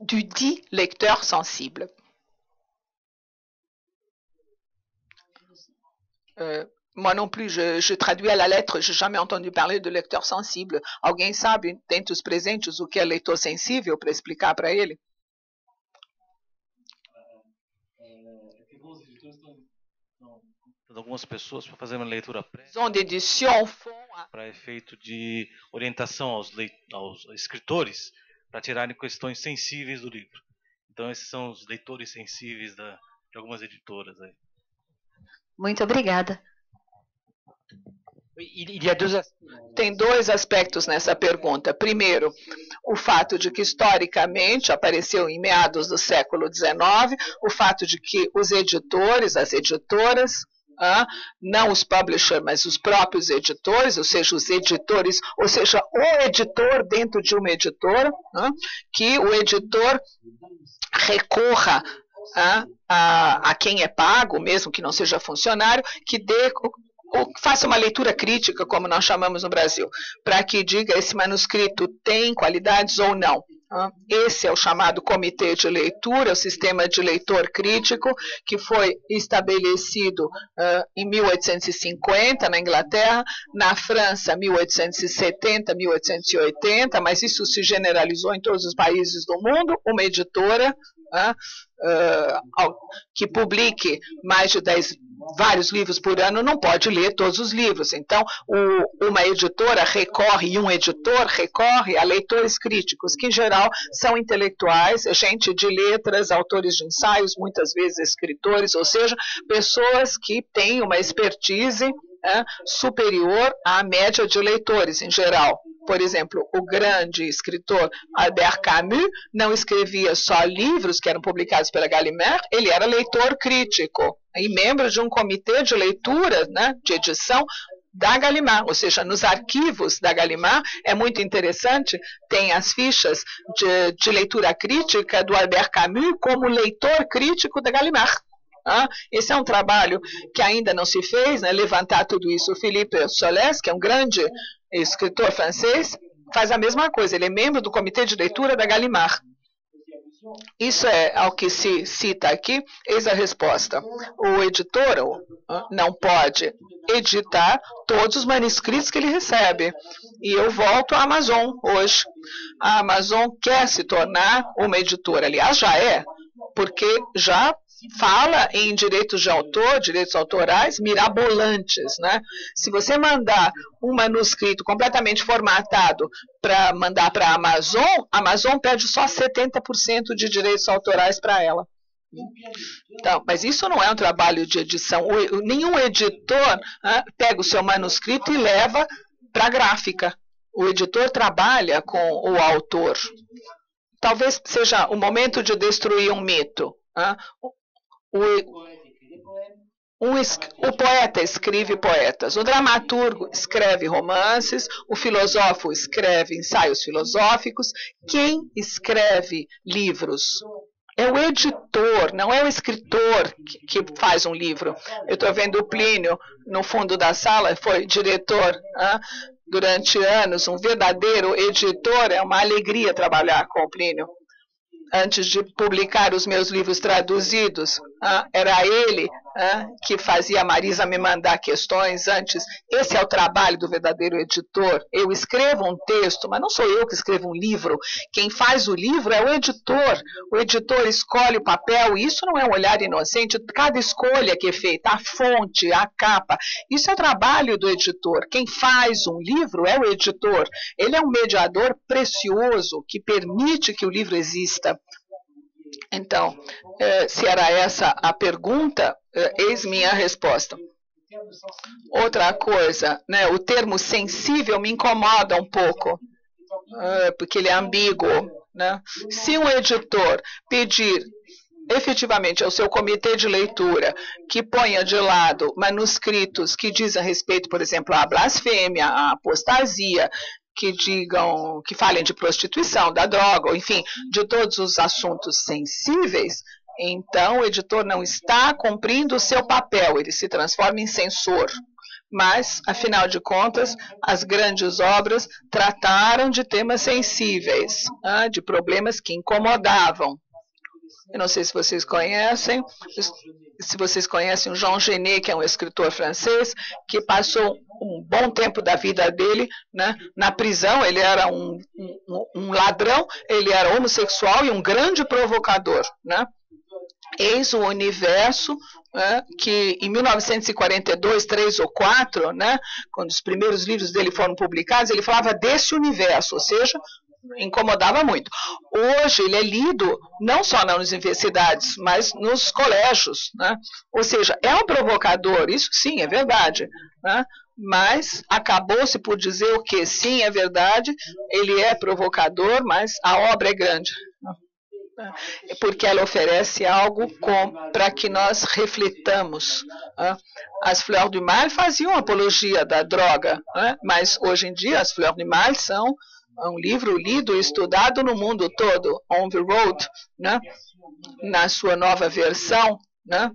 S2: Du dit lecteur sensible. Moi non plus, je traduis à la lettre, je n'ai jamais entendu parler de lecteur sensible. Alguém sabe, dentre os presentes, o que é leitor sensível para explicar para ele?
S4: Algumas pessoas para fazer uma leitura prévia para efeito de orientação aos escritores para tirarem questões sensíveis do livro. Então esses são os leitores sensíveis de algumas editoras aí.
S1: Muito obrigada.
S2: Tem dois aspectos nessa pergunta. Primeiro, o fato de que historicamente apareceu em meados do século XIX, o fato de que os editores, as editoras, não os publishers, mas os próprios editores, ou seja, os editores, ou seja, o editor dentro de uma editora, que o editor recorra a quem é pago, mesmo que não seja funcionário, que faça uma leitura crítica, como nós chamamos no Brasil, para que diga esse manuscrito tem qualidades ou não. Esse é o chamado comitê de leitura, o sistema de leitor crítico, que foi estabelecido em 1850 na Inglaterra, na França 1870, 1880, mas isso se generalizou em todos os países do mundo. Uma editora que publique mais de vários livros por ano não pode ler todos os livros. Então, uma editora recorre, e um editor recorre a leitores críticos, que em geral são intelectuais, gente de letras, autores de ensaios, muitas vezes escritores, ou seja, pessoas que têm uma expertise superior à média de leitores em geral. Por exemplo, o grande escritor Albert Camus não escrevia só livros que eram publicados pela Gallimard, ele era leitor crítico e membro de um comitê de leitura, de edição da Gallimard, ou seja, nos arquivos da Gallimard, é muito interessante, tem as fichas de leitura crítica do Albert Camus como leitor crítico da Gallimard. Esse é um trabalho que ainda não se fez, levantar tudo isso. O Philippe Solers, que é um grande escritor francês, faz a mesma coisa, ele é membro do comitê de leitura da Gallimard. Isso é ao que se cita aqui, eis a resposta. O editor não pode editar todos os manuscritos que ele recebe. E eu volto à Amazon hoje. A Amazon quer se tornar uma editora, aliás, já é, porque já fala em direitos de autor, direitos autorais mirabolantes, Se você mandar um manuscrito completamente formatado para mandar para a Amazon pede só 70% de direitos autorais para ela. Então, mas isso não é um trabalho de edição. Nenhum editor pega o seu manuscrito e leva para a gráfica. O editor trabalha com o autor. Talvez seja o momento de destruir um mito. O poeta escreve poetas, o dramaturgo escreve romances, o filósofo escreve ensaios filosóficos. Quem escreve livros é o editor, não é o escritor que faz um livro. Eu estou vendo o Plínio no fundo da sala, foi diretor durante anos, um verdadeiro editor. É uma alegria trabalhar com o Plínio. Antes de publicar os meus livros traduzidos, era ele que fazia a Marisa me mandar questões antes. Esse é o trabalho do verdadeiro editor. Eu escrevo um texto, mas não sou eu que escrevo um livro. Quem faz o livro é o editor. O editor escolhe o papel, e isso não é um olhar inocente. Cada escolha que é feita, a fonte, a capa, isso é o trabalho do editor. Quem faz um livro é o editor. Ele é um mediador precioso que permite que o livro exista. Então, se era essa a pergunta, eis minha resposta. Outra coisa, o termo sensível me incomoda um pouco, porque ele é ambíguo. Se um editor pedir efetivamente ao seu comitê de leitura que ponha de lado manuscritos que dizem respeito, por exemplo, à blasfêmia, à apostasia, que falem de prostituição, da droga, enfim, de todos os assuntos sensíveis, então o editor não está cumprindo o seu papel, ele se transforma em censor. Mas, afinal de contas, as grandes obras trataram de temas sensíveis, de problemas que incomodavam. Eu não sei se vocês conhecem o Jean Genet, que é um escritor francês, que passou um bom tempo da vida dele na prisão. Ele era um ladrão, ele era homossexual e um grande provocador. Eis o universo que em 1942, 3 ou 4, quando os primeiros livros dele foram publicados, ele falava desse universo, ou seja, incomodava muito. Hoje ele é lido não só nas universidades, mas nos colégios, Ou seja, é um provocador, isso sim, é verdade, mas acabou-se por dizer o que sim, é verdade, ele é provocador, mas a obra é grande. né? Porque ela oferece algo para que nós reflitamos. Né? As Fleurs du Mal faziam apologia da droga, né? Mas hoje em dia as Fleurs du Mal são um livro lido e estudado no mundo todo, On the Road, né? Na sua nova versão, né?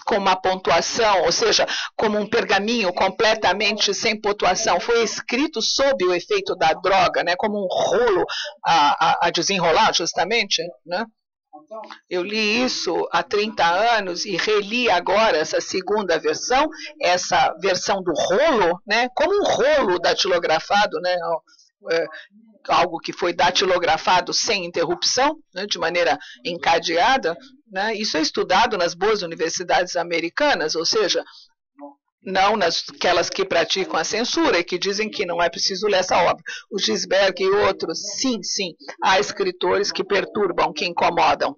S2: Com uma pontuação, ou seja, como um pergaminho completamente sem pontuação, foi escrito sob o efeito da droga, né, como um rolo a desenrolar, justamente, né? Eu li isso há 30 anos e reli agora essa segunda versão, essa versão do rolo, né, como um rolo datilografado, né, algo que foi datilografado sem interrupção, né, de maneira encadeada, né, isso é estudado nas boas universidades americanas, ou seja, não naquelas que praticam a censura e que dizem que não é preciso ler essa obra. O Gisberg e outros, sim, há escritores que perturbam, que incomodam.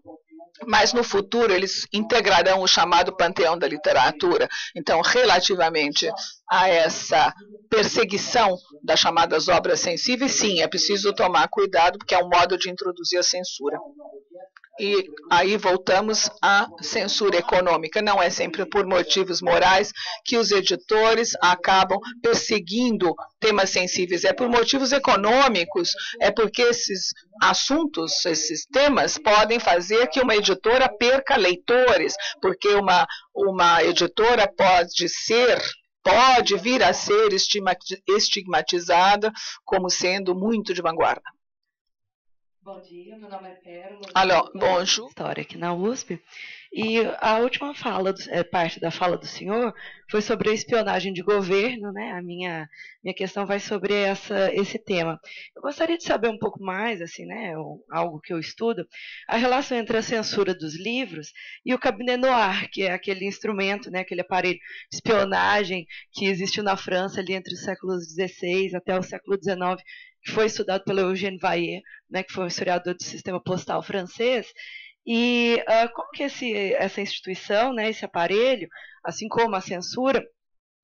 S2: Mas no futuro eles integrarão o chamado panteão da literatura. Então, relativamente a essa perseguição das chamadas obras sensíveis, sim, é preciso tomar cuidado, porque é um modo de introduzir a censura. E aí voltamos à censura econômica. Não é sempre por motivos morais que os editores acabam perseguindo temas sensíveis. É por motivos econômicos. É porque esses assuntos, esses temas, podem fazer que uma editora perca leitores. Porque uma editora pode vir a ser estigmatizada como sendo muito de vanguarda.
S5: Bom dia, meu nome é Pérola.
S2: Alô, bonjour.
S5: História aqui na USP. E a última parte da fala do senhor foi sobre a espionagem de governo, né? A minha questão vai sobre esse tema. Eu gostaria de saber um pouco mais, assim, né? Algo que eu estudo, a relação entre a censura dos livros e o cabinet noir, que é aquele instrumento, né? Aquele aparelho de espionagem que existiu na França ali entre os séculos XVI até o século XIX, que foi estudado pelo Eugène Vallet, né, que foi um historiador do sistema postal francês, e como que essa instituição, né, esse aparelho, assim como a censura,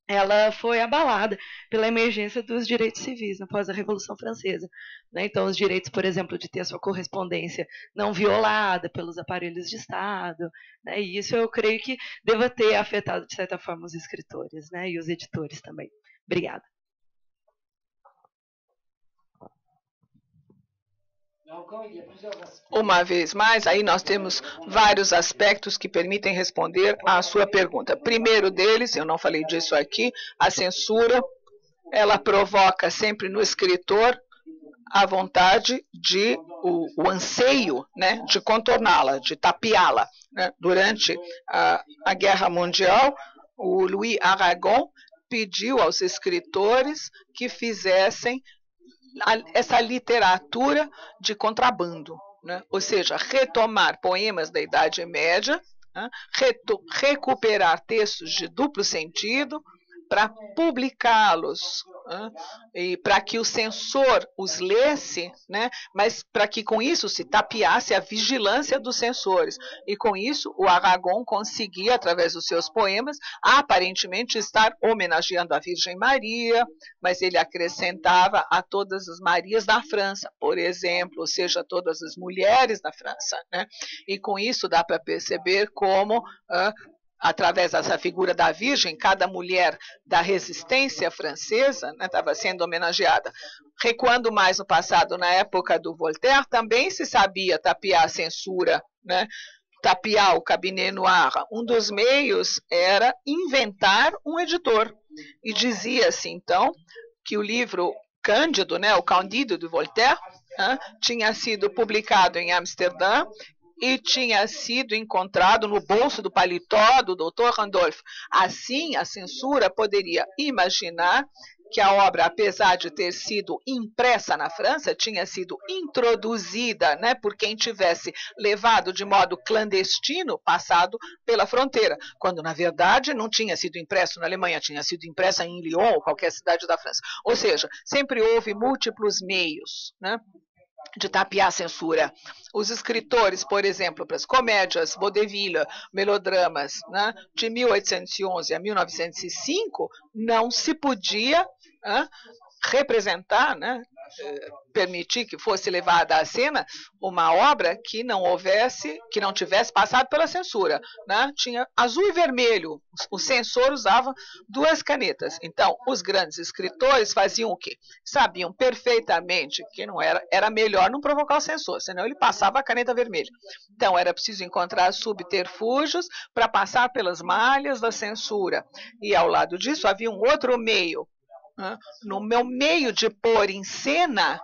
S5: ela foi abalada pela emergência dos direitos civis após a Revolução Francesa. Né? Então, os direitos, por exemplo, de ter a sua correspondência não violada pelos aparelhos de Estado, né? E isso eu creio que deva ter afetado, de certa forma, os escritores, né, e os editores também. Obrigada.
S2: Uma vez mais, aí nós temos vários aspectos que permitem responder à sua pergunta. Primeiro deles, eu não falei disso aqui, a censura, ela provoca sempre no escritor a vontade o anseio, né, de contorná-la, de tapeá-la. Né? Durante a Guerra Mundial, o Louis Aragon pediu aos escritores que fizessem essa literatura de contrabando, né? Ou seja, retomar poemas da Idade Média, né? Recuperar textos de duplo sentido para publicá-los, né? E para que o censor os lesse, né? Mas para que com isso se tapeasse a vigilância dos censores. E com isso o Aragon conseguia, através dos seus poemas, aparentemente estar homenageando a Virgem Maria, mas ele acrescentava a todas as Marias da França, por exemplo, ou seja, todas as mulheres da França. Né? E com isso dá para perceber como através dessa figura da Virgem, cada mulher da resistência francesa estava sendo homenageada. Recuando mais no passado, na época do Voltaire, também se sabia tapear a censura, né? Tapear o cabinet noir. Um dos meios era inventar um editor. E dizia-se, então, que o livro Cândido, né, o Candide de Voltaire, tinha sido publicado em Amsterdã, e tinha sido encontrado no bolso do paletó do Dr. Randolph. Assim, a censura poderia imaginar que a obra, apesar de ter sido impressa na França, tinha sido introduzida, né, por quem tivesse levado de modo clandestino, passado pela fronteira, quando, na verdade, não tinha sido impresso na Alemanha, tinha sido impressa em Lyon ou qualquer cidade da França. Ou seja, sempre houve múltiplos meios, né, de tapear a censura. Os escritores, por exemplo, para as comédias, vaudeville, melodramas, né, de 1811 a 1905, não se podia representar, né, permitir que fosse levada à cena uma obra que não tivesse passado pela censura, né? Tinha azul e vermelho. O censor usava 2 canetas. Então, os grandes escritores faziam o quê? Sabiam perfeitamente que era melhor não provocar o censor, senão ele passava a caneta vermelha. Então, era preciso encontrar subterfúgios para passar pelas malhas da censura. E ao lado disso havia um outro meio. No meu meio de pôr em cena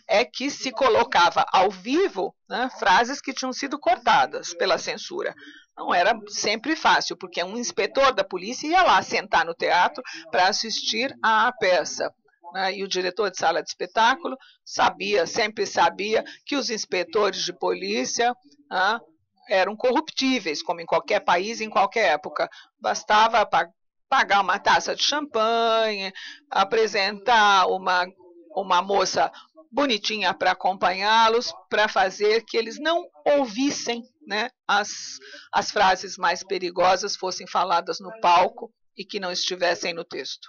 S2: é que se colocava ao vivo frases que tinham sido cortadas pela censura. Não era sempre fácil, porque um inspetor da polícia ia lá sentar no teatro para assistir à peça. E o diretor de sala de espetáculo sempre sabia que os inspetores de polícia eram corruptíveis, como em qualquer país, em qualquer época. Bastava pagar uma taça de champanhe, apresentar uma moça bonitinha para acompanhá-los, para fazer que eles não ouvissem, né, as frases mais perigosas fossem faladas no palco e que não estivessem no texto.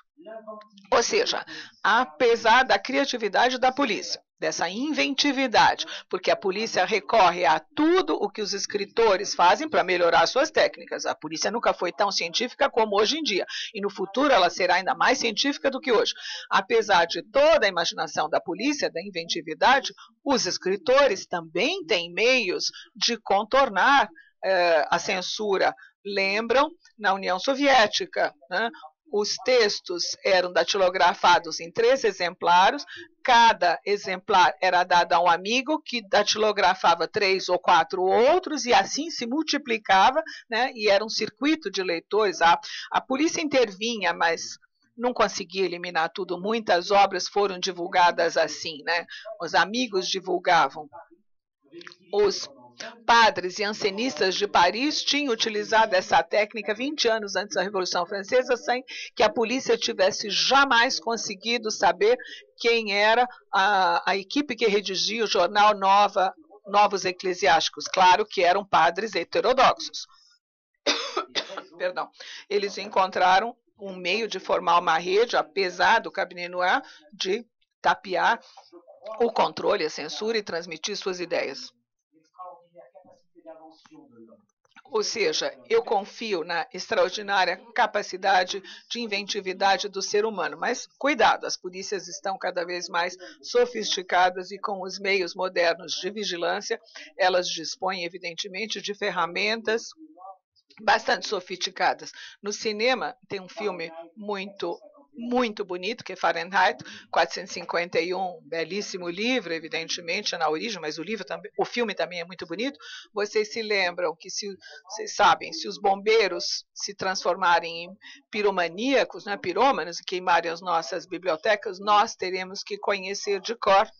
S2: Ou seja, apesar da criatividade da polícia, dessa inventividade, porque a polícia recorre a tudo o que os escritores fazem para melhorar suas técnicas. A polícia nunca foi tão científica como hoje em dia, e no futuro ela será ainda mais científica do que hoje. Apesar de toda a imaginação da polícia, da inventividade, os escritores também têm meios de contornar a censura. Lembram, na União Soviética, né? Os textos eram datilografados em 3 exemplares, cada exemplar era dado a um amigo que datilografava 3 ou 4 outros e assim se multiplicava, né? E era um circuito de leitores. A polícia intervinha, mas não conseguia eliminar tudo. Muitas obras foram divulgadas assim, né? Os amigos divulgavam. Os padres e ancenistas de Paris tinham utilizado essa técnica 20 anos antes da Revolução Francesa, sem que a polícia tivesse jamais conseguido saber quem era a equipe que redigia o jornal Novos Eclesiásticos. Claro que eram padres heterodoxos. Perdão. Eles encontraram um meio de formar uma rede, apesar do Cabinet Noir, de tapear o controle, a censura e transmitir suas ideias. Ou seja, eu confio na extraordinária capacidade de inventividade do ser humano. Mas cuidado, as polícias estão cada vez mais sofisticadas e com os meios modernos de vigilância, elas dispõem, evidentemente, de ferramentas bastante sofisticadas. No cinema, tem um filme muito bonito, que é Fahrenheit 451, belíssimo livro, evidentemente, na origem, mas o filme também é muito bonito. Vocês se lembram que, vocês sabem, se os bombeiros se transformarem em piromaníacos, né, pirômanos, e queimarem as nossas bibliotecas, nós teremos que conhecer de cor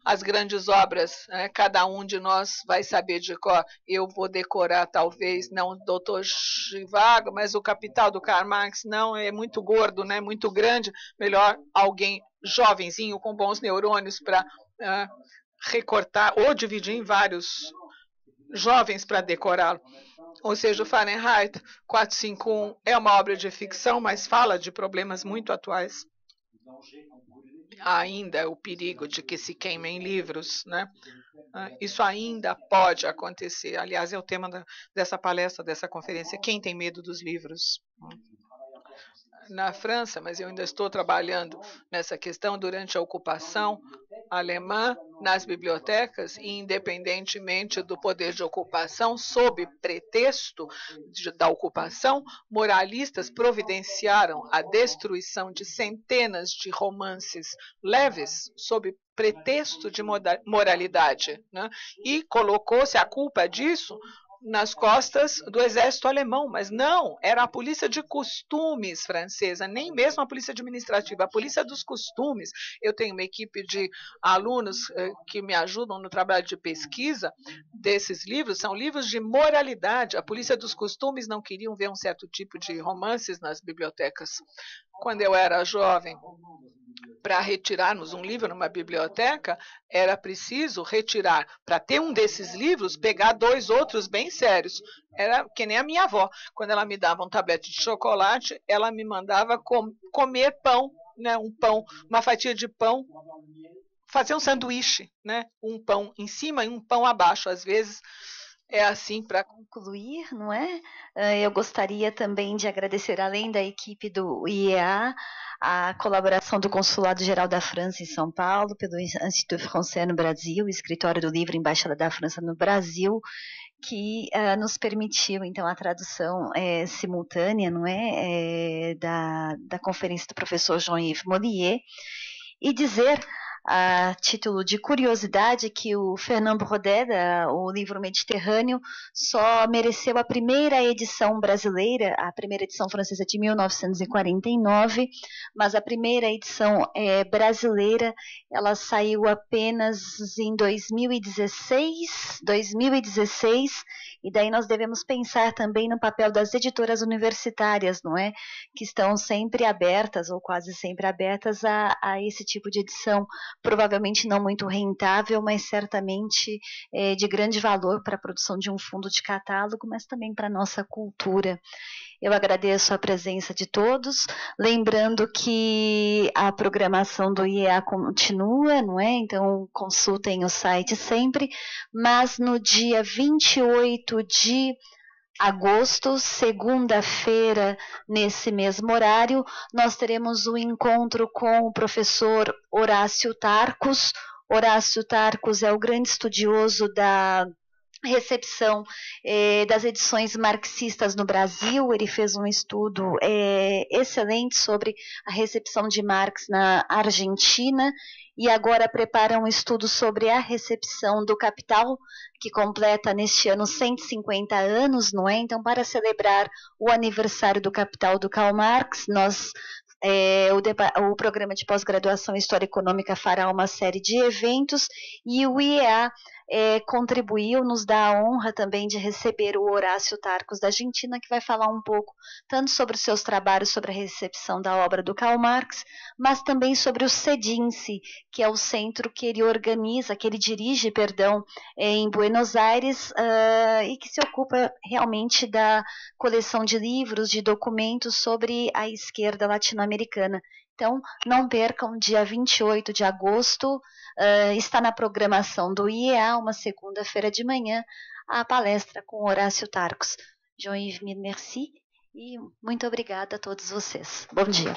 S2: as grandes obras, cada um de nós vai saber de cor. Eu vou decorar, talvez, não o Dr. Zhivago, mas o Capital do Karl Marx, não, é muito gordo, né, muito grande. Melhor alguém jovenzinho com bons neurônios para recortar ou dividir em vários jovens para decorá-lo. Ou seja, o Fahrenheit 451 é uma obra de ficção, mas fala de problemas muito atuais. Ainda o perigo de que se queimem livros, né? Isso ainda pode acontecer. Aliás, é o tema dessa palestra, dessa conferência. Quem tem medo dos livros? Na França, mas eu ainda estou trabalhando nessa questão durante a ocupação alemã, nas bibliotecas, e independentemente do poder de ocupação, sob pretexto da ocupação, moralistas providenciaram a destruição de centenas de romances leves, sob pretexto de moralidade, né? E colocou-se a culpa disso nas costas do exército alemão, mas não, era a polícia de costumes francesa, nem mesmo a polícia administrativa, a polícia dos costumes. Eu tenho uma equipe de alunos que me ajudam no trabalho de pesquisa desses livros, são livros de moralidade. A polícia dos costumes não queriam ver um certo tipo de romances nas bibliotecas. Quando eu era jovem, para retirarmos um livro numa biblioteca, era preciso retirar, para ter um desses livros, pegar 2 outros bem sérios. Era que nem a minha avó. Quando ela me dava um tablete de chocolate, ela me mandava comer pão né, um pão, uma fatia de pão, fazer um sanduíche, né, um pão em cima e um pão abaixo, às vezes. É assim para
S1: concluir, não é? Eu gostaria também de agradecer, além da equipe do IEA, a colaboração do Consulado Geral da França em São Paulo, pelo Institut Français no Brasil, Escritório do Livro, Embaixada da França no Brasil, que nos permitiu, então, a tradução simultânea, não é, da conferência do professor Jean-Yves Mollier, e dizer, a título de curiosidade, que o Fernand Braudel, o livro Mediterrâneo, só mereceu a primeira edição brasileira, a primeira edição francesa de 1949, mas a primeira edição brasileira, ela saiu apenas em 2016, e daí nós devemos pensar também no papel das editoras universitárias, não é? Que estão sempre abertas, ou quase sempre abertas, a esse tipo de edição, provavelmente não muito rentável, mas certamente de grande valor para a produção de um fundo de catálogo, mas também para a nossa cultura. Eu agradeço a presença de todos, lembrando que a programação do IEA continua, não é? Então consultem o site sempre, mas no dia 28 de agosto, segunda-feira, nesse mesmo horário, nós teremos um encontro com o professor Horácio Tarcos. Horácio Tarcos é o grande estudioso da recepção das edições marxistas no Brasil. Ele fez um estudo excelente sobre a recepção de Marx na Argentina e agora prepara um estudo sobre a recepção do Capital, que completa neste ano 150 anos, não é? Então, para celebrar o aniversário do Capital do Karl Marx, o programa de pós-graduação em História Econômica fará uma série de eventos e o IEA contribuiu, nos dá a honra também de receber o Horácio Tarcos da Argentina, que vai falar um pouco tanto sobre os seus trabalhos sobre a recepção da obra do Karl Marx, mas também sobre o CEDINCE, que é o centro que ele organiza, que ele dirige, em Buenos Aires, e que se ocupa realmente da coleção de livros, de documentos sobre a esquerda latino-americana. Então, não percam, dia 28 de agosto, está na programação do IEA, uma segunda-feira de manhã, a palestra com Horácio Tarcos. Jean-Yves, merci, e muito obrigada a todos vocês. Bom dia.